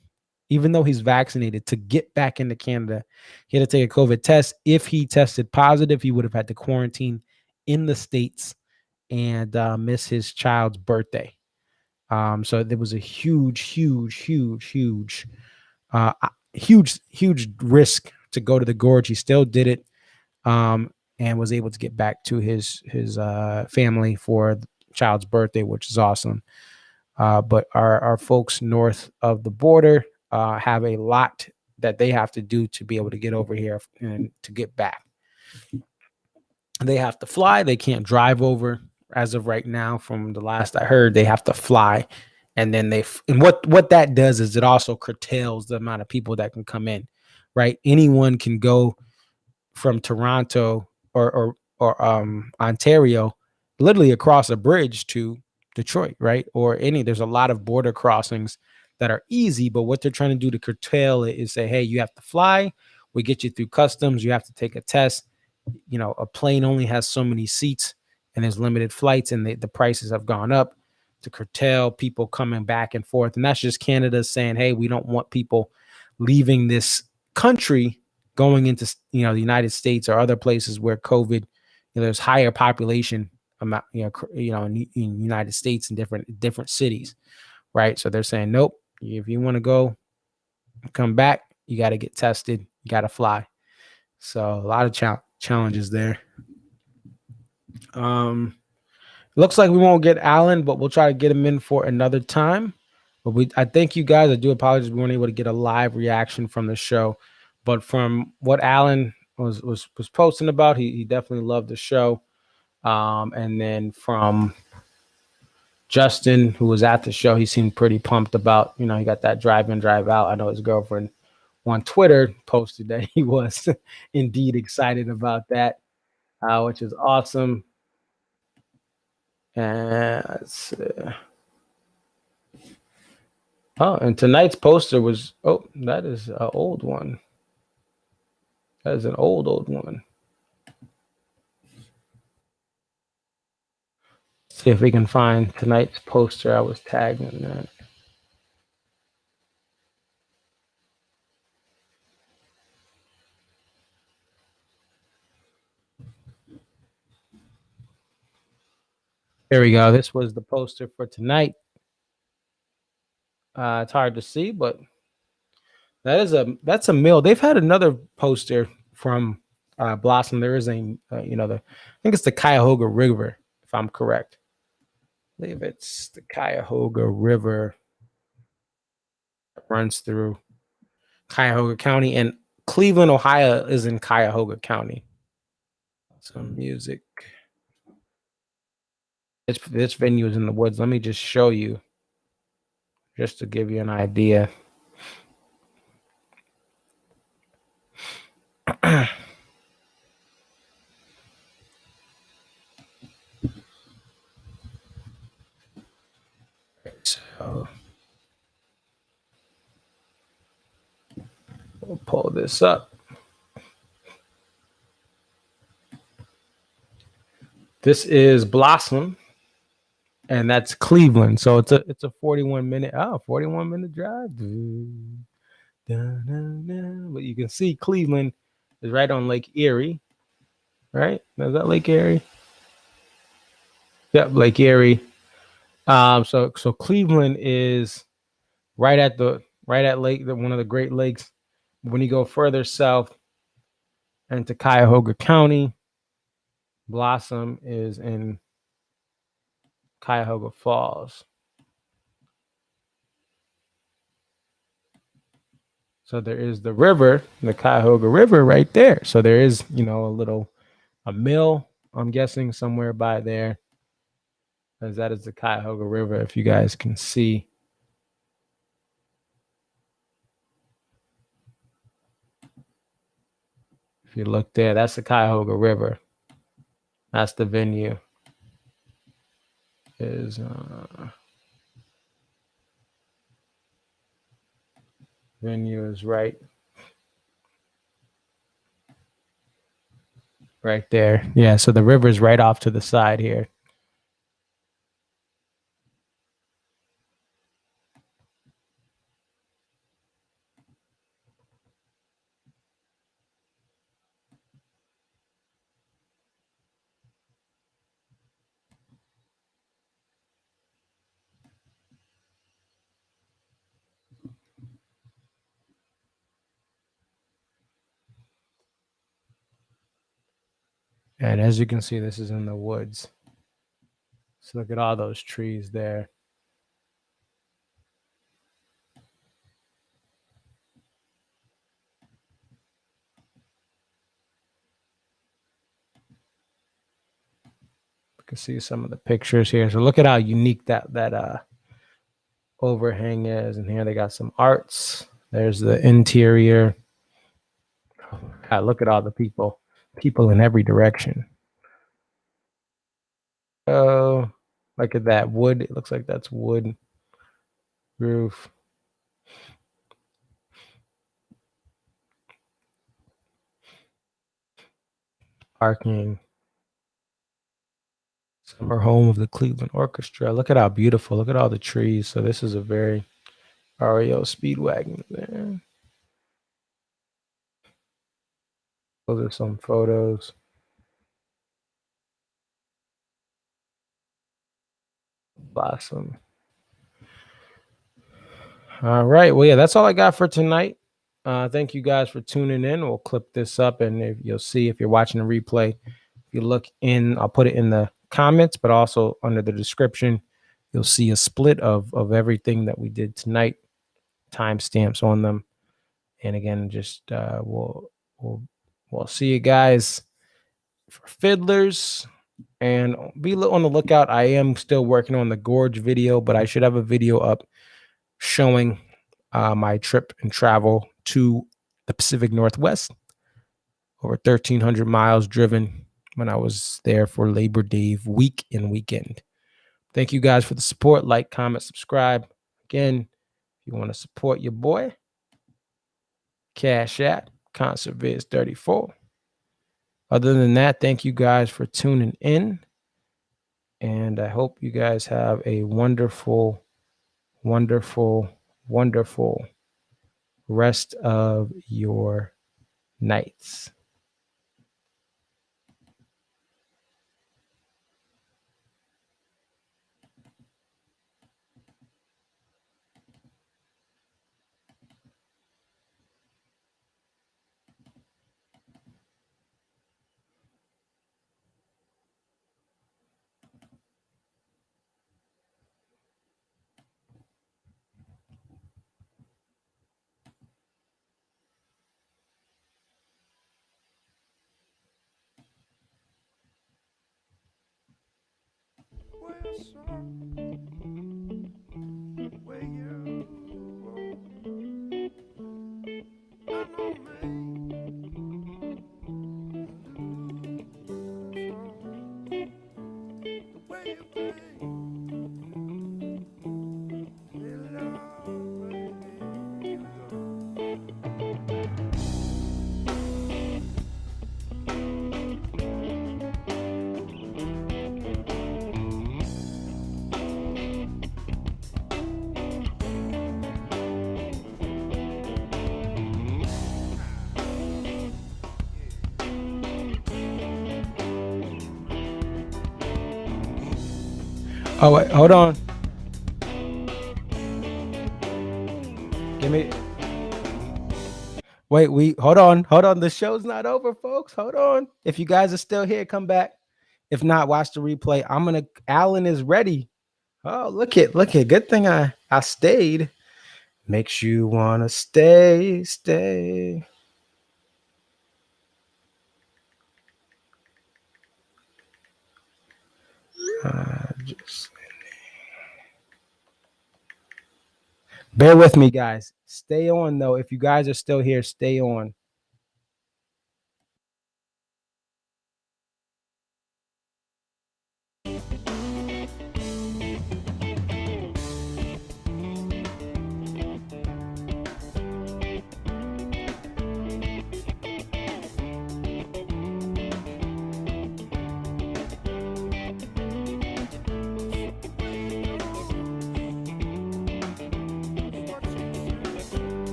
S3: even though he's vaccinated, to get back into Canada. He had to take a COVID test. If he tested positive, he would have had to quarantine in the States and miss his child's birthday. So there was a huge risk to go to the Gorge. He still did it, and was able to get back to his family for the child's birthday, which is awesome. But our folks north of the border have a lot that they have to do to be able to get over here and to get back. They have to fly. They can't drive over as of right now. From the last I heard, they have to fly. And then what that does is it also curtails the amount of people that can come in, right? Anyone can go from Toronto or Ontario, literally across a bridge to Detroit, right? There's a lot of border crossings that are easy, but what they're trying to do to curtail it is say, hey, you have to fly. We get you through customs. You have to take a test. A plane only has so many seats, and there's limited flights, and the prices have gone up to curtail people coming back and forth. And that's just Canada saying, hey, we don't want people leaving this country going into the United States or other places where COVID, there's higher population amount, in United States and different cities, right? So they're saying, nope, if you want to go come back, you got to get tested, you got to fly. So a lot of challenges there. Looks like we won't get Alan, but we'll try to get him in for another time. But I thank you guys. I do apologize we weren't able to get a live reaction from the show. But from what Alan was posting about, he definitely loved the show. And then from Justin, who was at the show, he seemed pretty pumped about, he got that drive in, drive out. I know his girlfriend on Twitter posted that he was indeed excited about that, which is awesome. And let's see. Oh, and tonight's poster was, that is an old one. That is an old one. See if we can find tonight's poster. I was tagged in that. There we go. This was the poster for tonight. It's hard to see, but that's a mill. They've had another poster from Blossom. There is I think it's the Cuyahoga River, if I'm correct. I believe it's the Cuyahoga River that runs through Cuyahoga County, and Cleveland, Ohio is in Cuyahoga County. some music. This venue is in the woods. Let me just show you, just to give you an idea. So we'll pull this up. This is Blossom, and that's Cleveland. So it's a 41 minute drive. But you can see Cleveland is right on Lake Erie, right? Is that Lake Erie? Yep, Lake Erie. So Cleveland is right at Lake, one of the Great Lakes. When you go further south into Cuyahoga County, Blossom is in Cuyahoga Falls. So there is the river, the Cuyahoga River right there. So there is, a mill, I'm guessing, somewhere by there, as that is the Cuyahoga River, if you guys can see. If you look there, that's the Cuyahoga River. That's the venue. Venue is right there. Yeah, so the river is right off to the side here. And as you can see, this is in the woods. So look at all those trees there. You can see some of the pictures here. So look at how unique that overhang is. And here they got some arts. There's the interior. God, look at all the people in every direction. Oh, look at that wood. It looks like that's wood roof. Parking. Summer home of the Cleveland Orchestra. Look at how beautiful. Look at all the trees. So this is a very REO Speedwagon there. Those are some photos. Blossom. All right. Well, yeah, that's all I got for tonight. Thank you guys for tuning in. We'll clip this up, and you'll see if you're watching a replay. If you look in, I'll put it in the comments, but also under the description, you'll see a split of everything that we did tonight, timestamps on them. And again, just we'll see you guys for Fiddlers, and be on the lookout. I am still working on the Gorge video, but I should have a video up showing my trip and travel to the Pacific Northwest. Over 1,300 miles driven when I was there for Labor Day week and weekend. Thank you guys for the support. Like, comment, subscribe. Again, if you want to support your boy, Cash App, ConcertViz34. Other than that, thank you guys for tuning in. And I hope you guys have a wonderful, wonderful, wonderful rest of your nights. Oh, wait, hold on. Give me. Wait, hold on. The show's not over, folks. Hold on. If you guys are still here, come back. If not, watch the replay. Alan is ready. Oh, look it. Good thing I stayed. Makes you wanna stay. Just bear with me, guys. Stay on though. If you guys are still here, stay on.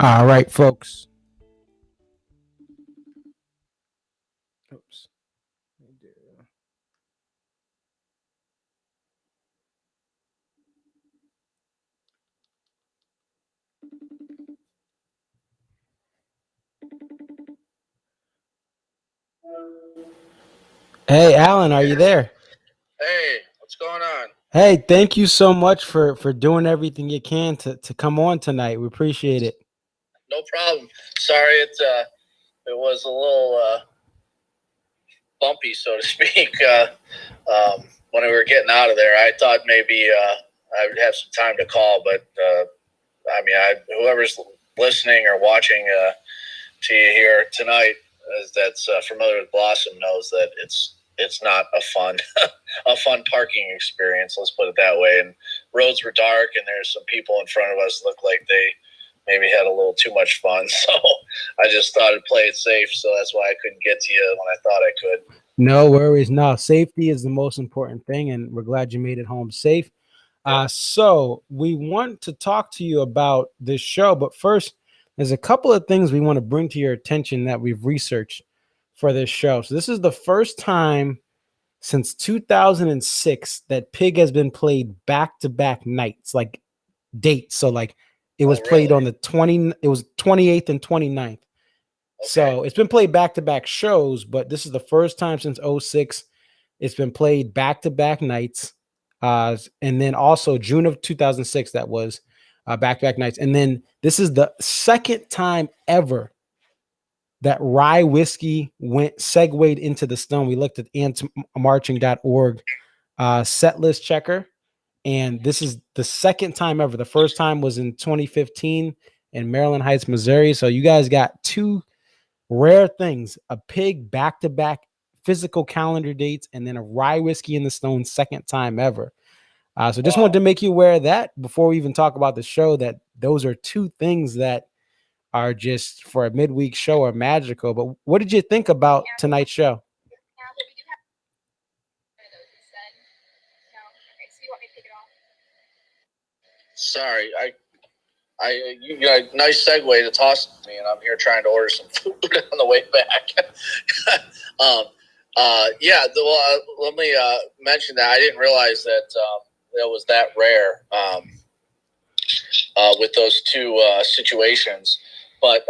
S3: All right, folks. Oops. Hey, Alan, are you there?
S8: Hey, what's going on?
S2: Hey, thank you so much for doing everything you can to come on tonight. We appreciate it.
S8: No problem. Sorry, it was a little bumpy, so to speak. When we were getting out of there, I thought maybe I would have some time to call, but I mean, whoever's listening or watching to you here tonight that's familiar with Blossom knows that it's not a fun parking experience. Let's put it that way. And roads were dark, and there's some people in front of us looked like they maybe had a little too much fun. So I just thought I'd play it safe. So that's why I couldn't get to you when I thought I could.
S2: No worries. No, safety is the most important thing, and we're glad you made it home safe. So we want to talk to you about this show, but first, there's a couple of things we want to bring to your attention that we've researched for this show. So this is the first time since 2006 that Pig has been played back-to-back nights, like dates. So like it was played on the 28th and 29th. Okay. So it's been played back-to-back shows, but this is the first time since 06 it's been played back-to-back nights. And then also June of 2006, that was back-to-back nights. And then this is the second time ever that rye whiskey segued into the Stone. We looked at antmarching.org set list checker, and this is the second time ever. The first time was in 2015 in Maryland Heights, Missouri. So you guys got two rare things: a Pig back-to-back physical calendar dates, and then a rye whiskey in the Stone second time ever. So just wanted to make you aware of that before we even talk about the show, that those are two things that are just for a midweek show are magical. But what did you think about tonight's show?
S8: Sorry, you got a nice segue to toss to me, and I'm here trying to order some food on the way back. Let me mention that I didn't realize that that was that rare with those two situations. But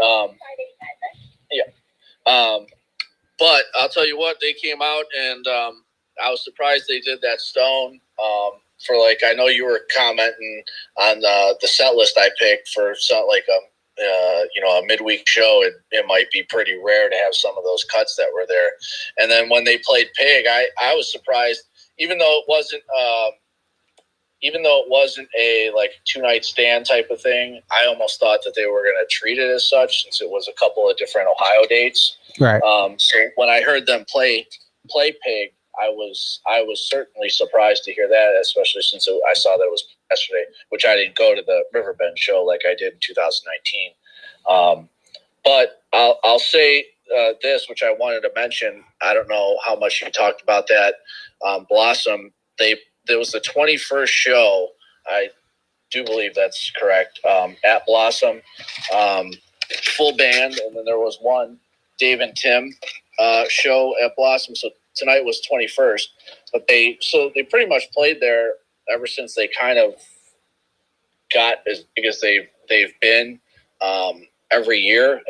S8: but I'll tell you what, they came out, and I was surprised they did that Stone. For like, I know you were commenting on the set list I picked for something like a midweek show. It might be pretty rare to have some of those cuts that were there. And then when they played Pig, I was surprised, even though it wasn't a like 2-night stand type of thing. I almost thought that they were going to treat it as such, since it was a couple of different Ohio dates.
S2: Right.
S8: So when I heard them play Pig, I was certainly surprised to hear that, especially since I saw that it was yesterday, which I didn't go to the Riverbend show like I did in 2019. But I'll say this, which I wanted to mention. I don't know how much you talked about that. Blossom, there was the 21st show. I do believe that's correct. At Blossom, full band, and then there was one Dave and Tim show at Blossom. So tonight was 21st, but they pretty much played there ever since they kind of got as big as they've been every year,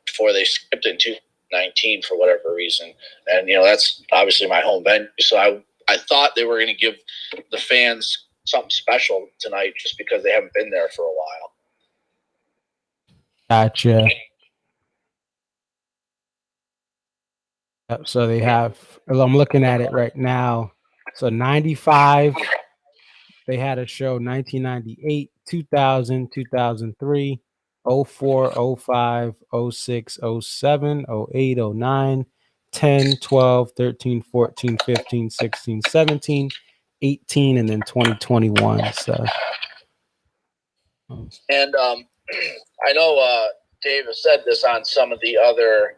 S8: before they skipped in 2019 for whatever reason. And that's obviously my home venue, so I thought they were going to give the fans something special tonight, just because they haven't been there for a while.
S2: Gotcha. So they have, I'm looking at it right now. So 95, they had a show 1998, 2000, 2003, 04, 05, 06, 07, 08, 09, 10, 12, 13, 14, 15, 16, 17, 18, and then 2021. So.
S8: And I know Dave has said this on some of the other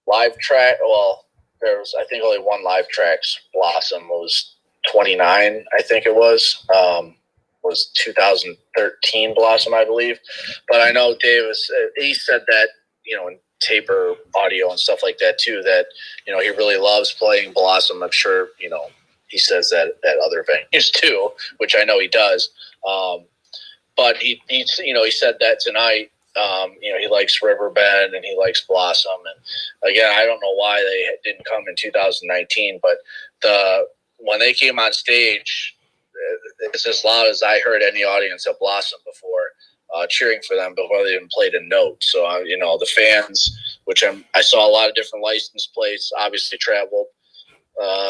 S8: live track. Well, there was, I think, only one live tracks. Blossom was 29, I think it was, was 2013 Blossom, I believe. But I know Davis, he said that, in taper audio and stuff like that too, that, he really loves playing Blossom. I'm sure, he says that at other venues too, which I know he does. But he said that tonight, he likes Riverbend and he likes Blossom. And again, I don't know why they didn't come in 2019, but when they came on stage, it's as loud as I heard any audience at Blossom before, cheering for them before they even played a note. So, the fans, which I saw a lot of different license plates, obviously traveled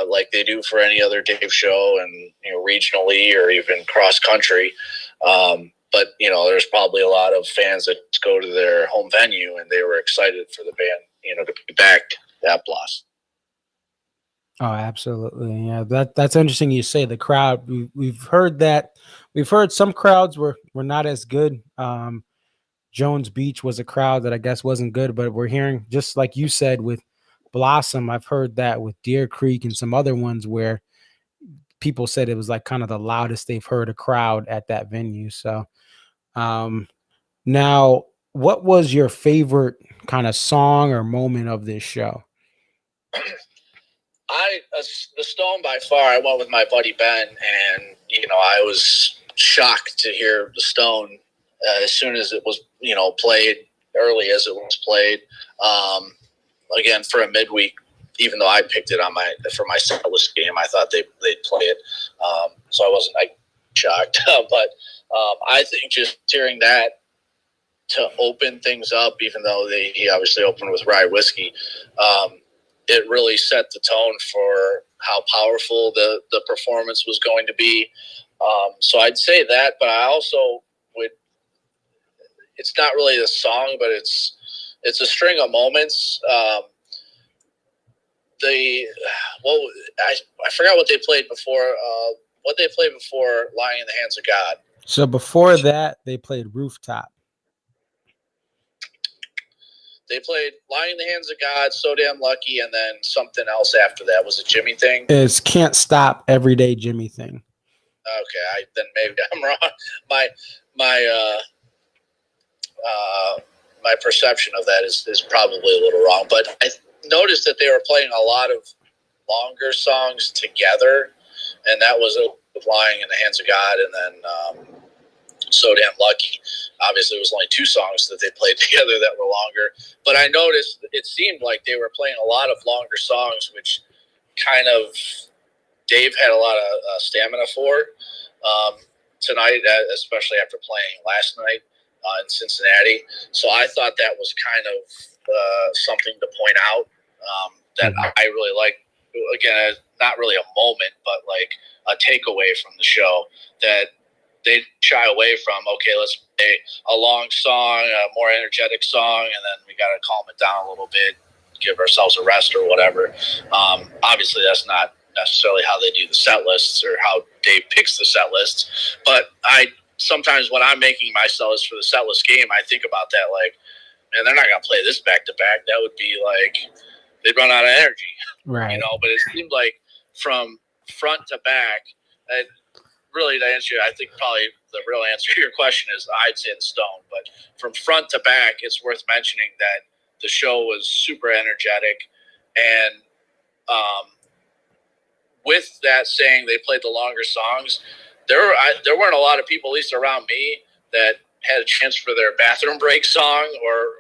S8: like they do for any other Dave show, and regionally or even cross country. But there's probably a lot of fans that go to their home venue, and they were excited for the band, to be back at Blossom.
S2: Oh, absolutely. Yeah, that's interesting. You say the crowd. We've heard that. We've heard some crowds were not as good. Jones Beach was a crowd that I guess wasn't good, but we're hearing, just like you said with Blossom, I've heard that with Deer Creek and some other ones where people said it was like kind of the loudest they've heard a crowd at that venue. So now, what was your favorite kind of song or moment of this show?
S8: The Stone by far. I went with my buddy Ben, and I was shocked to hear the Stone as soon as it was played, early as it was played. Again, for a midweek, even though I picked it for my setlist game, I thought they'd play it, so I wasn't shocked. But I think just hearing that to open things up, even though he obviously opened with Rye Whiskey, it really set the tone for how powerful the performance was going to be. So I'd say that, but I also would. It's not really a song, but it's a string of moments. I forgot what they played before. What they played before "Lying in the Hands of God."
S2: So before that, they played "Rooftop."
S8: They played "Lying in the Hands of God," "So Damn Lucky," and then something else after that. Was it Jimmy thing?
S2: It's "Can't Stop Everyday Jimmy Thing."
S8: Okay, then maybe I'm wrong. My perception of that is probably a little wrong, but I noticed that they were playing a lot of longer songs together, and that was "Lying in the Hands of God," and then "So Damn Lucky." Obviously, it was only two songs that they played together that were longer, but I noticed it seemed like they were playing a lot of longer songs, which kind of Dave had a lot of stamina for tonight, especially after playing last night in Cincinnati. So I thought that was kind of something to point out that I really like. Again, not really a moment, but like a takeaway from the show that they shy away from. Okay, let's play a long song, a more energetic song, and then we got to calm it down a little bit, give ourselves a rest or whatever. Obviously, that's not necessarily how they do the set lists or how Dave picks the set lists. But sometimes when I'm making my set list for the set list game, I think about that like, man, they're not going to play this back to back. That would be like, they'd run out of energy.
S2: Right.
S8: But it seemed like from front to back, and really to answer you, I think probably the real answer to your question is I'd say the Stone. But from front to back, it's worth mentioning that the show was super energetic. And with that saying, they played the longer songs. There weren't a lot of people, at least around me, that had a chance for their bathroom break song or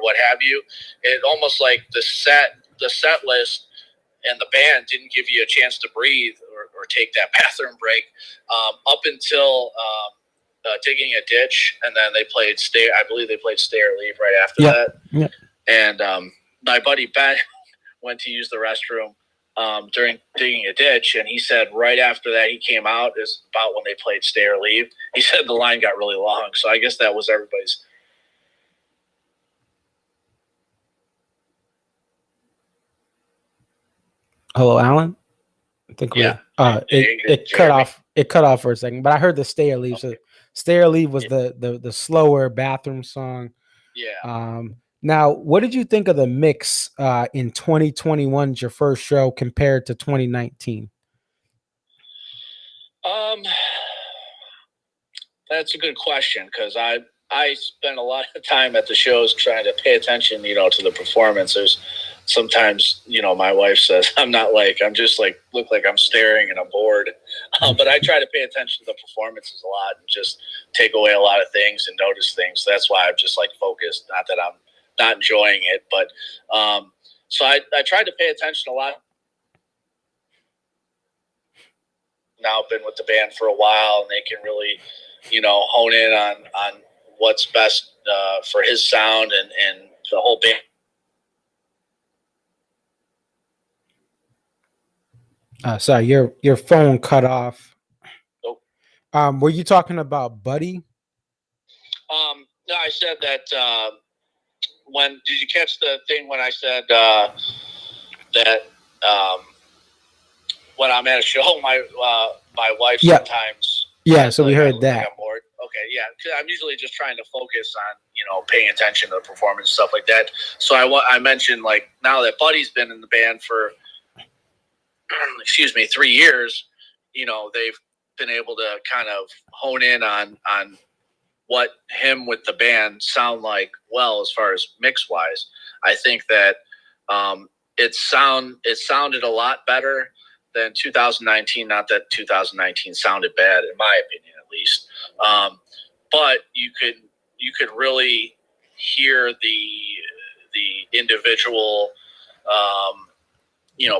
S8: what have you. It almost like the set list and the band didn't give you a chance to breathe or take that bathroom break up until Digging a Ditch, and then they played Stay. I believe they played Stay or Leave right after that.
S2: Yeah.
S8: And my buddy Ben went to use the restroom during Digging a Ditch, and he said right after that he came out is about when they played Stay or Leave. He said the line got really long, so I guess that was everybody's.
S2: Hello, Alan. I think it cut off. It cut off for a second, but I heard the Stay or Leave. So Stay or Leave was the slower bathroom song.
S8: Yeah.
S2: Now, what did you think of the mix in 2021, your first show, compared to 2019?
S8: That's a good question, because I spend a lot of time at the shows trying to pay attention, to the performances. Sometimes, my wife says I'm just look like I'm staring and I'm bored. But I try to pay attention to the performances a lot and just take away a lot of things and notice things. That's why I'm just focused. Not that I'm not enjoying it, but so I tried to pay attention a lot. Now been with the band for a while, and they can really, hone in on what's best for his sound and the whole band.
S2: Sorry, your phone cut off.
S8: Nope.
S2: Were you talking about Buddy?
S8: No, I said that did you catch the thing when I said that when I'm at a show, my wife sometimes.
S2: Yeah, so we heard that.
S8: I'm bored. Okay, yeah, 'cause I'm usually just trying to focus on paying attention to the performance and stuff like that. So I mentioned now that Buddy's been in the band for 3 years, they've been able to kind of hone in on what him with the band sound like. Well, as far as mix wise, I think that it sounded a lot better than 2019. Not that 2019 sounded bad, in my opinion, at least. But you could really hear the individual,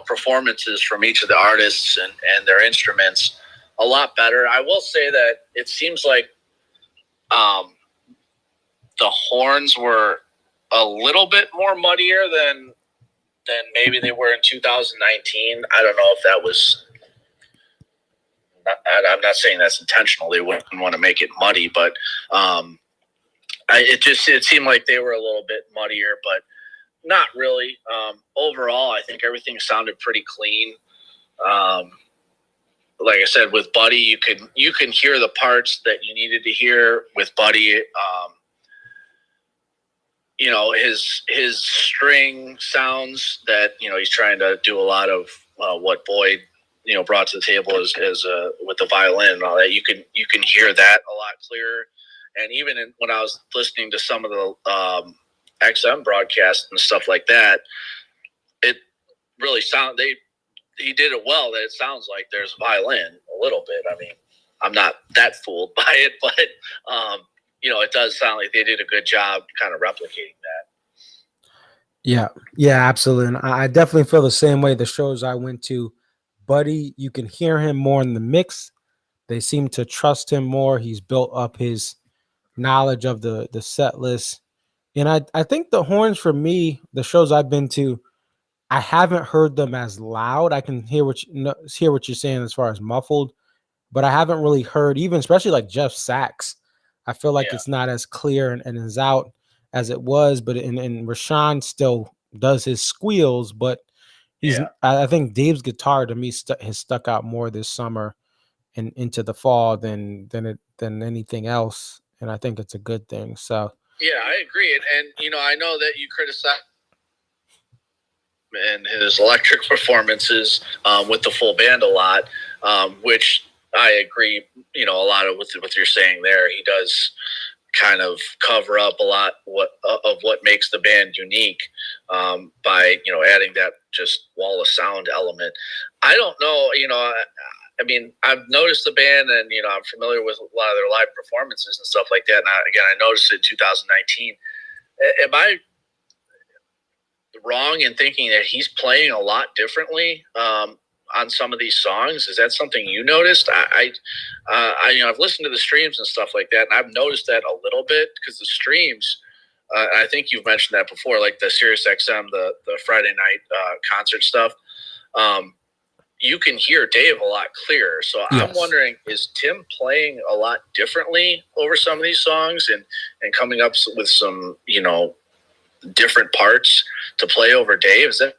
S8: performances from each of the artists and their instruments a lot better. I will say that it seems like the horns were a little bit more muddier than maybe they were in 2019. I don't know if that was. I'm not saying that's intentional. They wouldn't want to make it muddy, but it seemed like they were a little bit muddier, but not really. Overall, I think everything sounded pretty clean. Like I said, with Buddy, you can hear the parts that you needed to hear with Buddy. His string sounds that he's trying to do a lot of what Boyd brought to the table as with the violin and all that. You can hear that a lot clearer. And even when I was listening to some of the XM broadcasts and stuff like that, it really he did it well. That it sounds like there's violin a little bit. I mean, I'm not that fooled by it, but it does sound like they did a good job kind of replicating that.
S2: Yeah, absolutely. And I definitely feel the same way. The shows I went to, Buddy, you can hear him more in the mix. They seem to trust him more. He's built up his knowledge of the set list. And I think the horns, for me, the shows I've been to, I haven't heard them as loud. I can hear what you're saying as far as muffled, but I haven't really heard, even especially like Jeff sax. I feel like it's not as clear and as out as it was. But and Rashawn still does his squeals, but I think Dave's guitar to me has stuck out more this summer and into the fall than anything else, and I think it's a good thing. So
S8: yeah, I agree, and I know that you criticize and his electric performances with the full band a lot, which I agree. A lot of what you're saying there. He does kind of cover up a lot of what makes the band unique by adding that just wall of sound element. I don't know. I mean, I've noticed the band, and I'm familiar with a lot of their live performances and stuff like that. And I noticed it in 2019. Am I wrong in thinking that he's playing a lot differently on some of these songs? Is that something you noticed? I've listened to the streams and stuff like that, and I've noticed that a little bit, because the streams, I think you've mentioned that before, like the Sirius XM, the Friday night concert stuff. You can hear Dave a lot clearer. So yes. I'm wondering, is Tim playing a lot differently over some of these songs and coming up with some, different parts to play over Dave? Is that?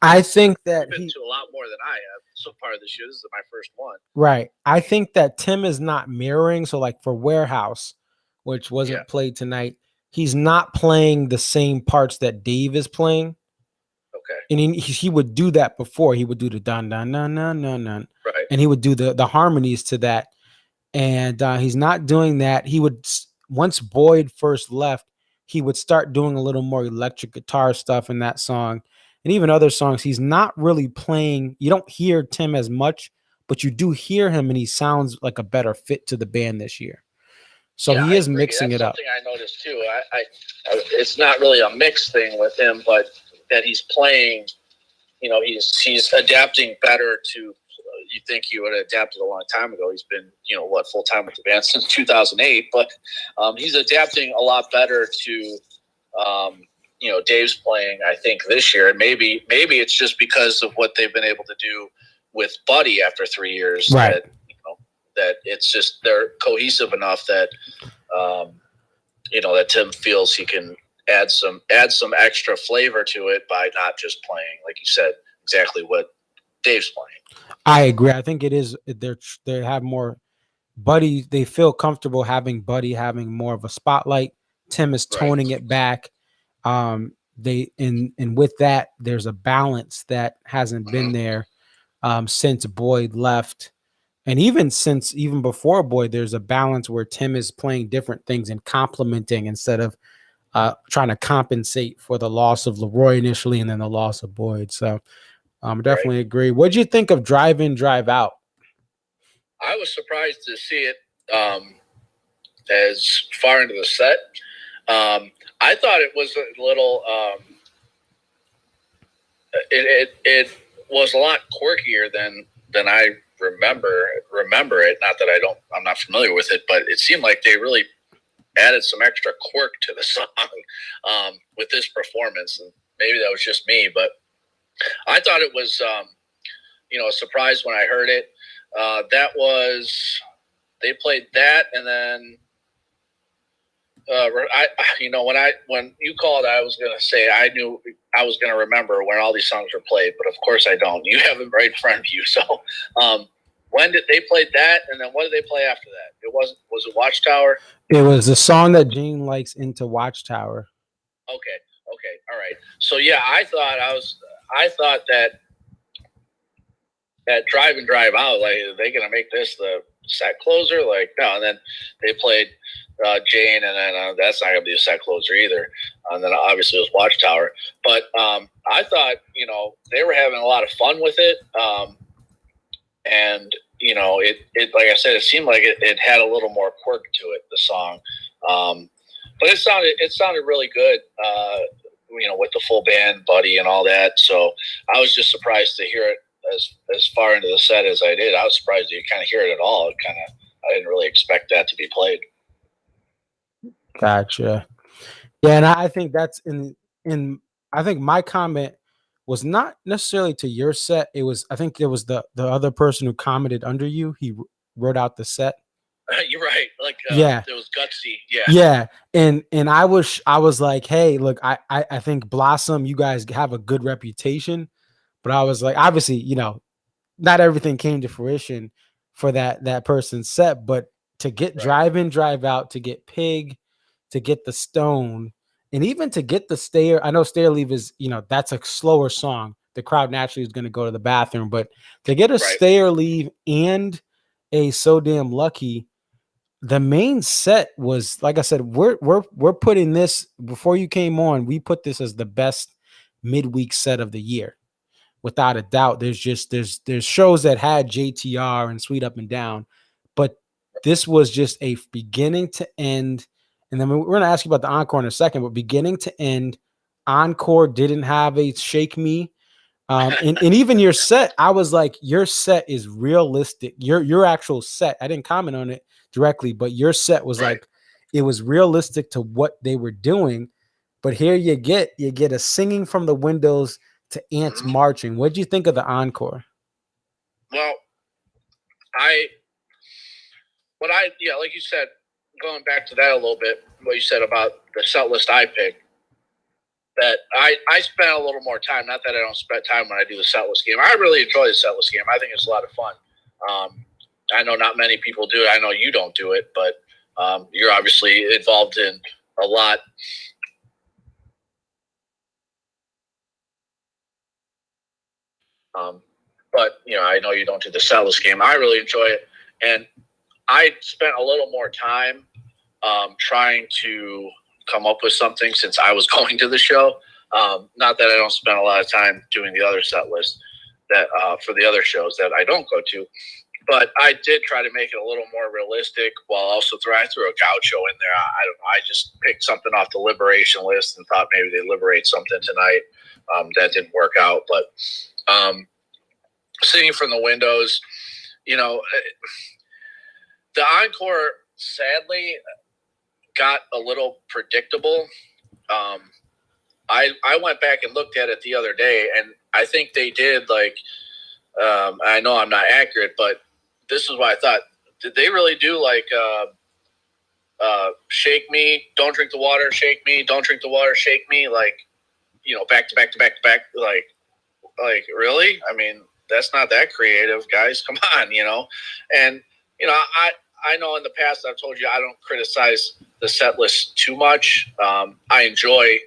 S2: I think that
S8: he's been to a lot more than I have so far this year. This is my first one.
S2: Right. I think that Tim is not mirroring. So like for Warehouse, which wasn't played tonight, he's not playing the same parts that Dave is playing.
S8: Okay.
S2: And he would do that before. He would do the dun dun dun dun dun dun.
S8: Right.
S2: And he would do the harmonies to that. and he's not doing that. He would, once Boyd first left, he would start doing a little more electric guitar stuff in that song, and even other songs. He's not really playing. You don't hear Tim as much, but you do hear him, and he sounds like a better fit to the band this year. So
S8: Yeah,
S2: he
S8: I
S2: is
S8: agree.
S2: mixing
S8: That's
S2: it up.
S8: something I noticed too. It's not really a mix thing with him, but that he's playing. You know, he's adapting better to. You think he would have adapted a long time ago. He's been, full time with the band since 2008, but he's adapting a lot better to, Dave's playing, I think, this year. And maybe it's just because of what they've been able to do with Buddy after 3 years,
S2: right?
S8: That it's just they're cohesive enough that, that Tim feels he can add some extra flavor to it by not just playing, like you said, exactly what Dave's playing.
S2: I agree. I think it is. They have more Buddy. They feel comfortable having Buddy having more of a spotlight. Tim is toning it back. They and with that, there's a balance that hasn't been there since Boyd left, and even before Boyd, there's a balance where Tim is playing different things and complementing instead of trying to compensate for the loss of Leroy initially and then the loss of Boyd. So. Definitely agree. What'd you think of Drive In, Drive Out?
S8: I was surprised to see it as far into the set. I thought it was a little. It was a lot quirkier than I remember it. Not that I'm not familiar with it, but it seemed like they really added some extra quirk to the song with this performance, and maybe that was just me, but. I thought it was, a surprise when I heard it. They played that, and then, when you called, I was going to say I knew I was going to remember when all these songs were played, but of course I don't. You have them right in front of you. So, when did they play that, and then what did they play after that? Was it Watchtower?
S2: It was the song that Gene likes, Into Watchtower.
S8: Okay, all right. So yeah, I thought that Drive and Drive Out, like, are they gonna make this the set closer? Like, no. And then they played Jane, and then that's not gonna be a set closer either. And then obviously it was Watchtower. But I thought they were having a lot of fun with it, and it like I said, it seemed like it had a little more quirk to it, the song. But it sounded really good. With the full band, Buddy, and all that. So I was just surprised to hear it as far into the set as I did. I was surprised you kind of hear it at all. I didn't really expect that to be played.
S2: Gotcha. Yeah, and I think that's I think my comment was not necessarily to your set. I think it was the other person who commented under you. He wrote out the set.
S8: You're right. Like,
S2: yeah,
S8: it was gutsy.
S2: Yeah. And I was like, hey, look, I think Blossom, you guys have a good reputation, but I was like, obviously, not everything came to fruition for that person's set, but to get Drive In, Drive Out, to get Pig, to get the Stone, and even to get the Stair. I know Stair Leave is, that's a slower song. The crowd naturally is going to go to the bathroom, but to get a Stair Leave and a So Damn Lucky. The main set was, like I said, we're putting this, before you came on, we put this as the best midweek set of the year, without a doubt. There's shows that had JTR and Sweet Up and Down, but this was just a beginning to end. And then we're going to ask you about the encore in a second, but beginning to end, encore didn't have a Shake Me. And even your set, I was like, your set is realistic. Your actual set, I didn't comment on it directly, but your set was like, it was realistic to what they were doing. But here you get a Singing from the Windows to Ants Marching. What did you think of the encore?
S8: Well, like you said, going back to that a little bit, what you said about the set list I picked, that I spent a little more time. Not that I don't spend time when I do the set list game. I really enjoy the set list game. I think it's a lot of fun. I know not many people do it. I know you don't do it, but you're obviously involved in a lot. But I know you don't do the set list game. I really enjoy it, and I spent a little more time trying to come up with something since I was going to the show. Not that I don't spend a lot of time doing the other set list that for the other shows that I don't go to, but I did try to make it a little more realistic while also I threw a gaucho in there. I don't know. I just picked something off the liberation list and thought maybe they'd liberate something tonight. That didn't work out, but Singing from the Windows, the encore sadly got a little predictable. I went back and looked at it the other day, and I think they did I know I'm not accurate, but this is what I thought. Did they really do shake me, don't drink the water, shake me, don't drink the water, shake me, back to back to back to back, like really? I mean, that's not that creative, guys. Come on, And I know in the past I've told you I don't criticize the set list too much. I enjoy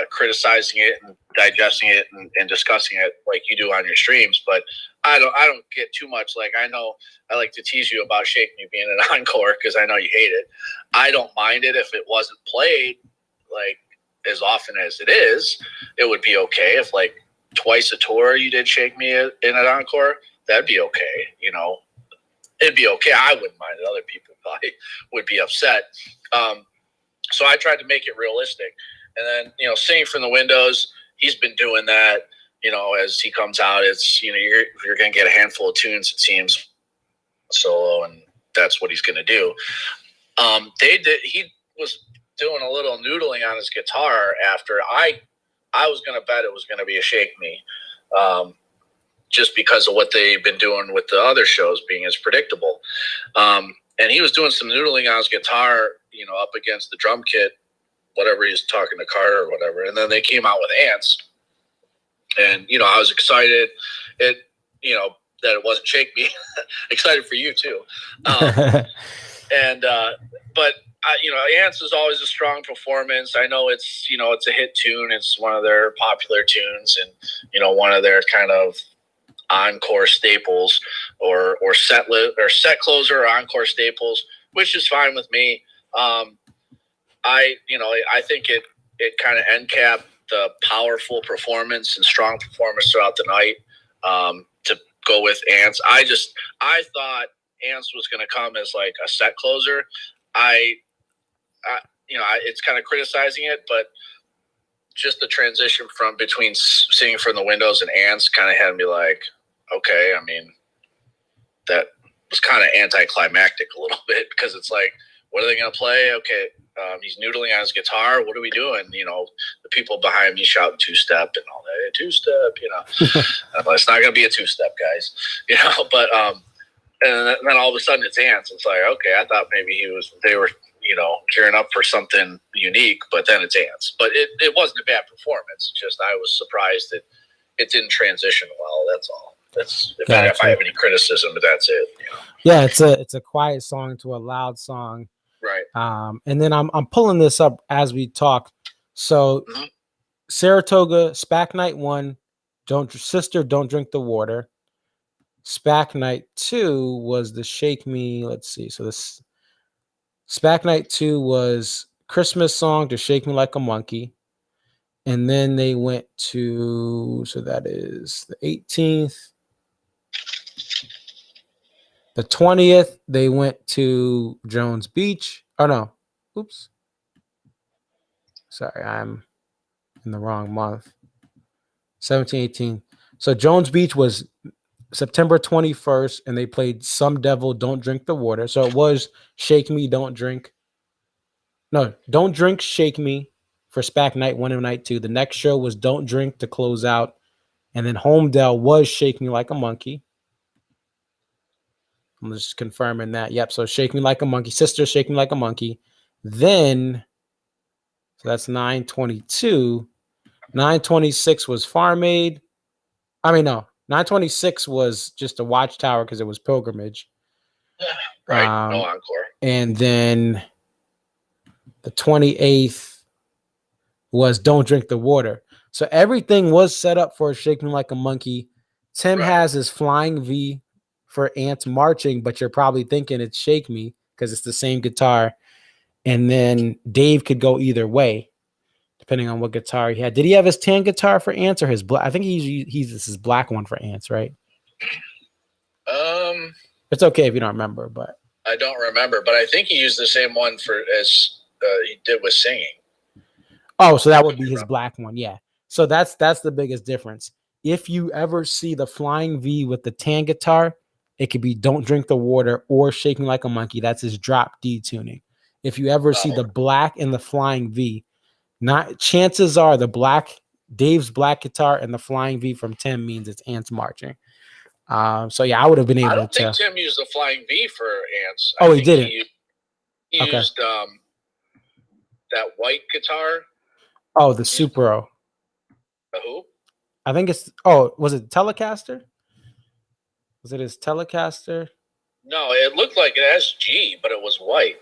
S8: criticizing it and digesting it and discussing it like you do on your streams, but I don't get too much. I know I like to tease you about Shake Me being an encore because I know you hate it. I don't mind it if it wasn't played as often as it is. It would be okay if twice a tour you did Shake Me in an encore. That'd be okay. It'd be okay. I wouldn't mind it. Other people probably would be upset. So I tried to make it realistic. And then, Singing from the Windows, he's been doing that, as he comes out. It's, you're going to get a handful of tunes, it seems, solo, and that's what he's going to do. He was doing a little noodling on his guitar after I was going to bet it was going to be a Shake Me, just because of what they've been doing with the other shows being as predictable. And he was doing some noodling on his guitar, up against the drum kit, whatever he's talking to Carter or whatever. And then they came out with Ants. And, I was excited that it wasn't Shake Me. Excited for you too. But Ants is always a strong performance. I know it's, it's a hit tune. It's one of their popular tunes and, one of their kind of encore staples or set closer or encore staples, which is fine with me. I think it kind of end capped the powerful performance and strong performance throughout the night to go with Ants. I thought Ants was going to come as a set closer. It's kind of criticizing it, but just the transition between Singing from the Windows and Ants kind of had me okay. I mean, that was kind of anticlimactic a little bit because it's what are they going to play? Okay. He's noodling on his guitar. What are we doing? The people behind me shouting two-step and all that. Two-step, it's not going to be a two-step, guys. But and then all of a sudden it's Ants. It's okay, I thought maybe they were, gearing up for something unique, but then it's Ants. But it wasn't a bad performance. Just I was surprised that it didn't transition well. That's all. That's if I have any criticism, but that's it.
S3: Yeah, it's a quiet song to a loud song.
S8: Right.
S3: And then I'm pulling this up as we talk. So Saratoga, SPAC Night 1, Don't Drink the Water. SPAC Night 2 was the Shake Me. Let's see. So this SPAC Night 2 was Christmas song to Shake Me Like a Monkey. And then they went to, so that is the 18th. The 20th, they went to Jones Beach. Oh, no. Oops. Sorry, I'm in the wrong month. 17, 18. So Jones Beach was September 21st, and they played Some Devil, Don't Drink the Water. So it was Shake Me, Don't Drink. No, Don't Drink, Shake Me for SPAC Night 1 and Night 2. The next show was Don't Drink to close out. And then Homedale was Shake Me Like a Monkey. I'm just confirming that. Yep. So Shake Me Like a Monkey. Sister, Shake Me Like a Monkey. Then, so that's 9/22. 9/26 was Farm Aid. I mean, no. 9/26 was just a Watchtower because it was Pilgrimage.
S8: Right. No encore.
S3: And then the 28th was Don't Drink the Water. So everything was set up for Shake Me Like a Monkey. Tim has his Flying V
S2: for Ants Marching, but you're probably thinking it's Shake Me because it's the same guitar. And then Dave could go either way, depending on what guitar he had. Did he have his tan guitar for Ants or his black? I think he uses his black one for Ants, right? It's okay if you don't remember, but
S8: I don't remember. But I think he used the same one as he did with singing.
S2: oh, so that would be his black one, yeah. So that's the biggest difference. If you ever see the Flying V with the tan guitar, it could be Don't Drink the Water or Shaking Like a Monkey. That's his drop D tuning. If you ever see the black and the Flying V, not chances are the black Dave's black guitar and the Flying V from Tim means it's Ants Marching. So yeah, I would have been able to.
S8: I don't think Tim used the Flying V for Ants.
S2: Oh, he didn't.
S8: He used that white guitar.
S2: Oh, the Supro.
S8: The who?
S2: I think it's. Oh, was it Telecaster? Was it his Telecaster?
S8: No, it looked like an SG, but it was white.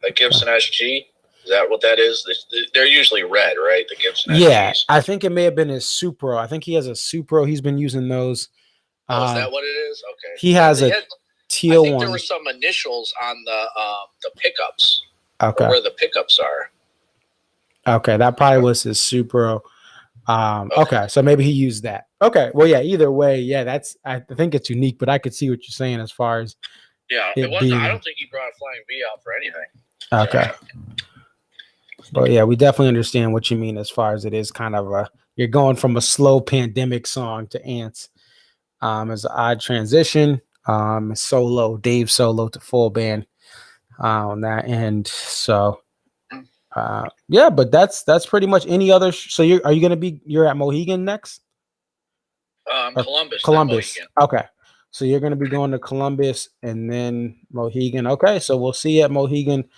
S8: A Gibson SG. Is that what that is? They're usually red, right? The Gibson SGs.
S2: Yeah, I think it may have been his Supro. I think he has a Supro. He's been using those.
S8: Oh, is that what it is? Okay.
S2: He has a teal one.
S8: I think there were some initials on the pickups.
S2: Okay.
S8: Where the pickups are.
S2: Okay, that probably was his Supro. Okay, so maybe he used that. Okay, well, yeah. Either way, yeah, I think it's unique, but I could see what you're saying as far as
S8: it wasn't. I don't think he brought a Flying V out for anything.
S2: Okay. But yeah, we definitely understand what you mean as far as it is kind of you're going from a slow pandemic song to Ants. As an odd transition, solo, Dave solo to full band on that end. So yeah, but that's pretty much any other. So you're at Mohegan next?
S8: Columbus.
S2: Okay. So you're going to be going to Columbus and then Mohegan. Okay. So we'll see you at Mohegan.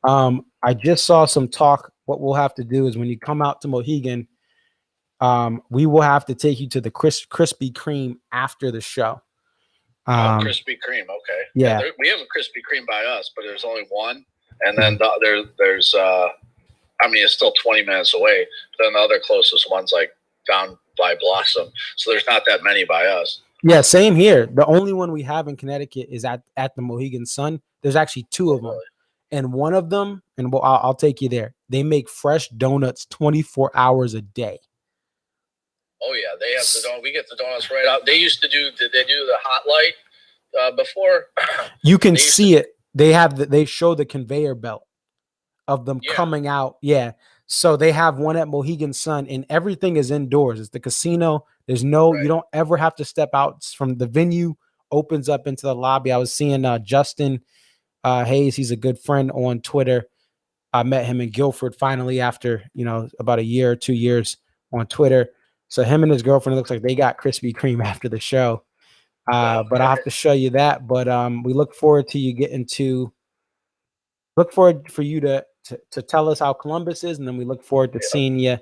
S2: I just saw some talk. What we'll have to do is when you come out to Mohegan, we will have to take you to the Krispy Kreme after the show.
S8: Krispy Kreme. Okay.
S2: Yeah.
S8: We have a Krispy Kreme by us, but there's only one. And then there's it's still 20 minutes away. Then the other closest one's like down by Blossom. So there's not that many by us.
S2: Yeah, same here. The only one we have in Connecticut is at the Mohegan Sun. There's actually two of them. Really? And one of them, and I'll take you there, they make fresh donuts 24 hours a day.
S8: Oh, yeah. They have the donut. We get the donuts right out. They used to do the hot light before.
S2: You can see it. They show the conveyor belt of them coming out. Yeah. So they have one at Mohegan Sun and everything is indoors. It's the casino. There's you don't ever have to step out from the venue, opens up into the lobby. I was seeing Justin Hayes. He's a good friend on Twitter. I met him in Guilford finally after, about a year or 2 years on Twitter. So him and his girlfriend, it looks like they got Krispy Kreme after the show. But I'll have to show you that. But we look forward to you for you to tell us how Columbus is, and then we look forward to seeing you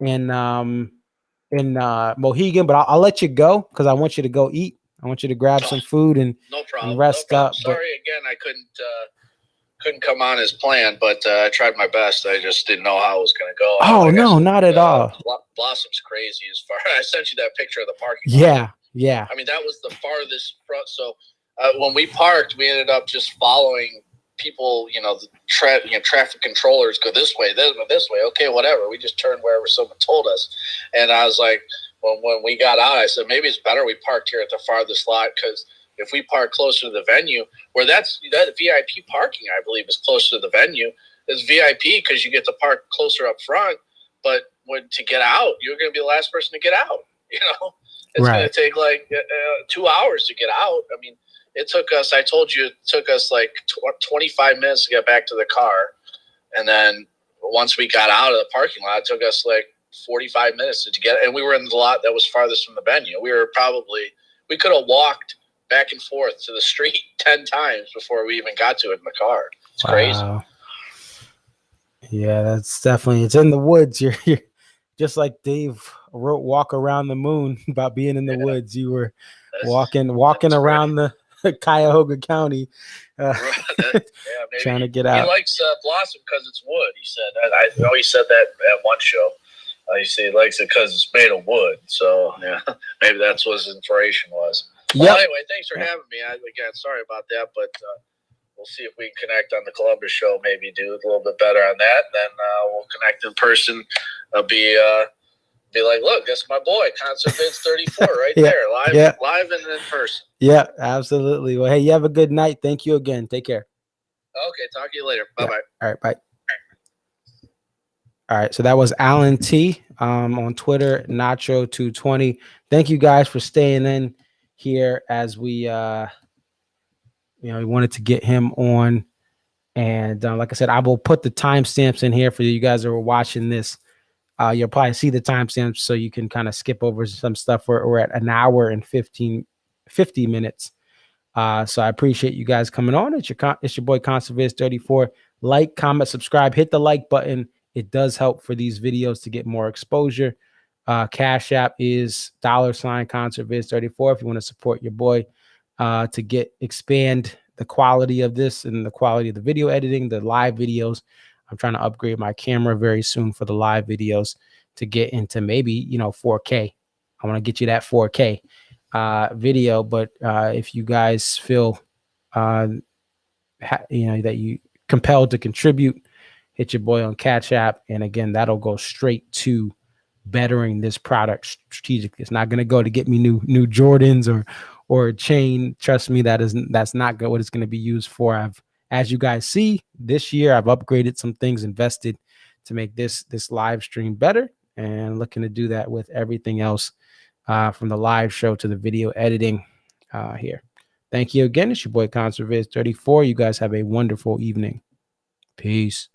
S2: in Mohegan. But I'll let you go because I want you to go eat. I want you to grab some food and rest up.
S8: Sorry again, I couldn't come on as planned, but I tried my best. I just didn't know how it was going to go.
S2: Oh no, not at all.
S8: Blossom's crazy as far. I sent you that picture of the parking lot.
S2: Yeah.
S8: I mean, that was the farthest front. So when we parked, we ended up just following people. The traffic controllers go this way. Okay, whatever. We just turned wherever someone told us. And I was like, when we got out, I said maybe it's better we parked here at the farthest lot because if we park closer to the venue, where that VIP parking, I believe, is closer to the venue, is VIP because you get to park closer up front. But to get out, you're going to be the last person to get out. It's going to take like 2 hours to get out. I mean, it took us, I told you, it took us like 25 minutes to get back to the car. And then once we got out of the parking lot, it took us like 45 minutes to get, and we were in the lot that was farthest from the venue. We could have walked back and forth to the street 10 times before we even got to it in the car. It's crazy.
S2: Yeah, that's definitely, it's in the woods. You're just like Dave wrote Walk Around the Moon about being in the woods. You were walking around the Cuyahoga County trying to get out.
S8: He likes Blossom because it's wood, he said. I know he said that at one show. He said he likes it because it's made of wood. So, yeah, maybe that's what his inspiration was. Well, anyway, thanks for having me. Again, sorry about that, but we'll see if we can connect on the Columbus show. Maybe do a little bit better on that. Then we'll connect in person. I'll be like, look, that's my boy, Concert Vids 34, right there, live and in person.
S2: Yeah, absolutely. Well, hey, you have a good night. Thank you again. Take care.
S8: Okay, talk to you later. Bye bye.
S2: All right, bye. All right, so that was Alan T on Twitter, Nacho220. Thank you guys for staying in here as we we wanted to get him on. And like I said, I will put the timestamps in here for you guys that are watching this. You'll probably see the timestamps so you can kind of skip over some stuff. We're at an hour and 50 minutes. So I appreciate you guys coming on. It's your boy ConcertVids34. Like, comment, subscribe, hit the like button. It does help for these videos to get more exposure. Cash App is $ConcertVids34 if you want to support your boy to expand the quality of this and the quality of the video editing, the live videos. I'm trying to upgrade my camera very soon for the live videos to get into maybe 4K. I want to get you that 4K video, but if you guys feel that you compelled to contribute, hit your boy on Cash App, and again, that'll go straight to bettering this product strategically. It's not going to go to get me new Jordans or a chain. Trust me, that's not what it's going to be used for. As you guys see, this year I've upgraded some things, invested to make this live stream better, and looking to do that with everything else from the live show to the video editing here. Thank you again. It's your boy ConcertVids34. You guys have a wonderful evening. Peace.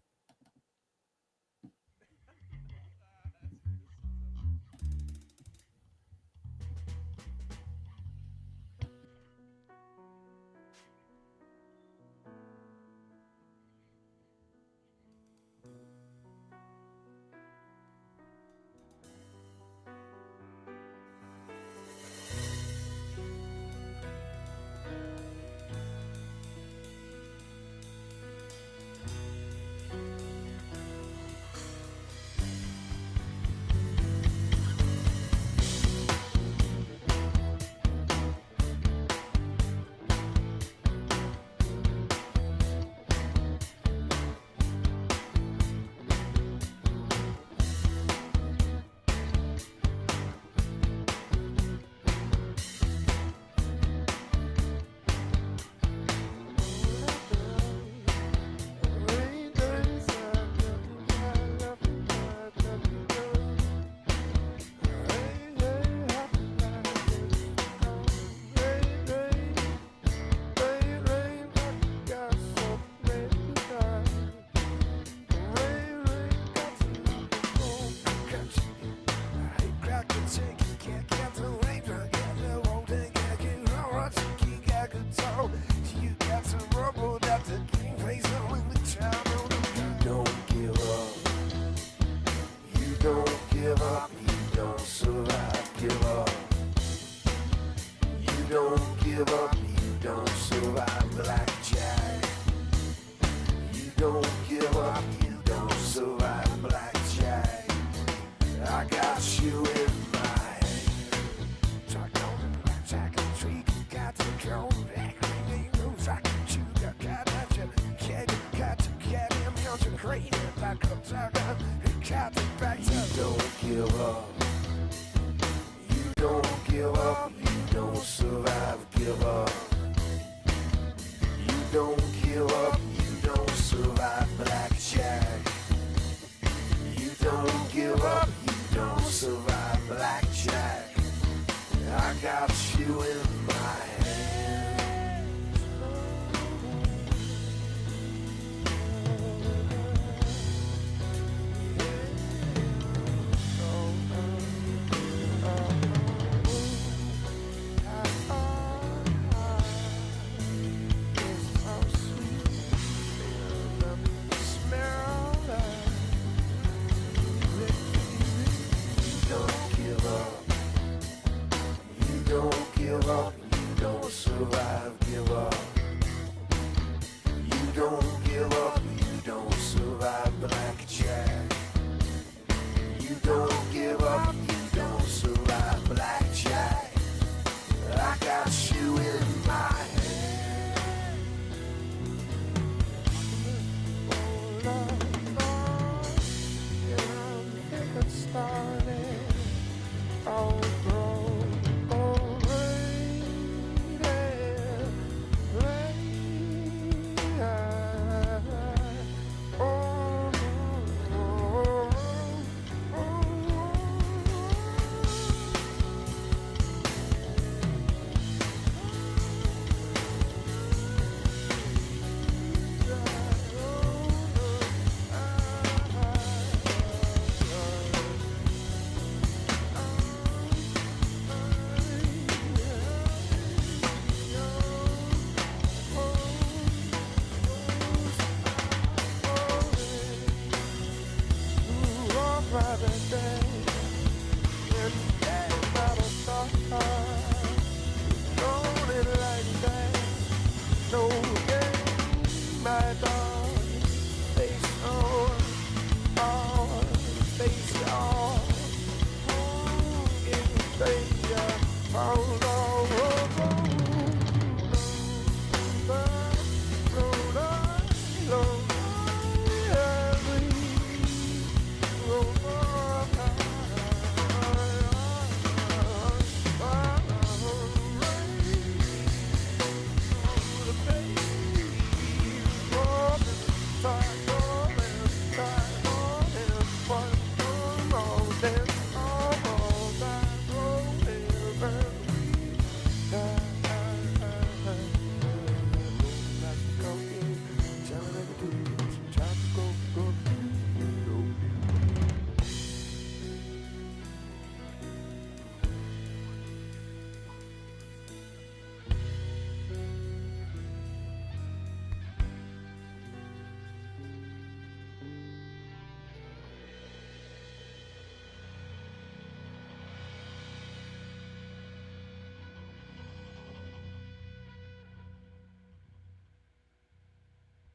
S1: Don't give up, you don't survive, give up.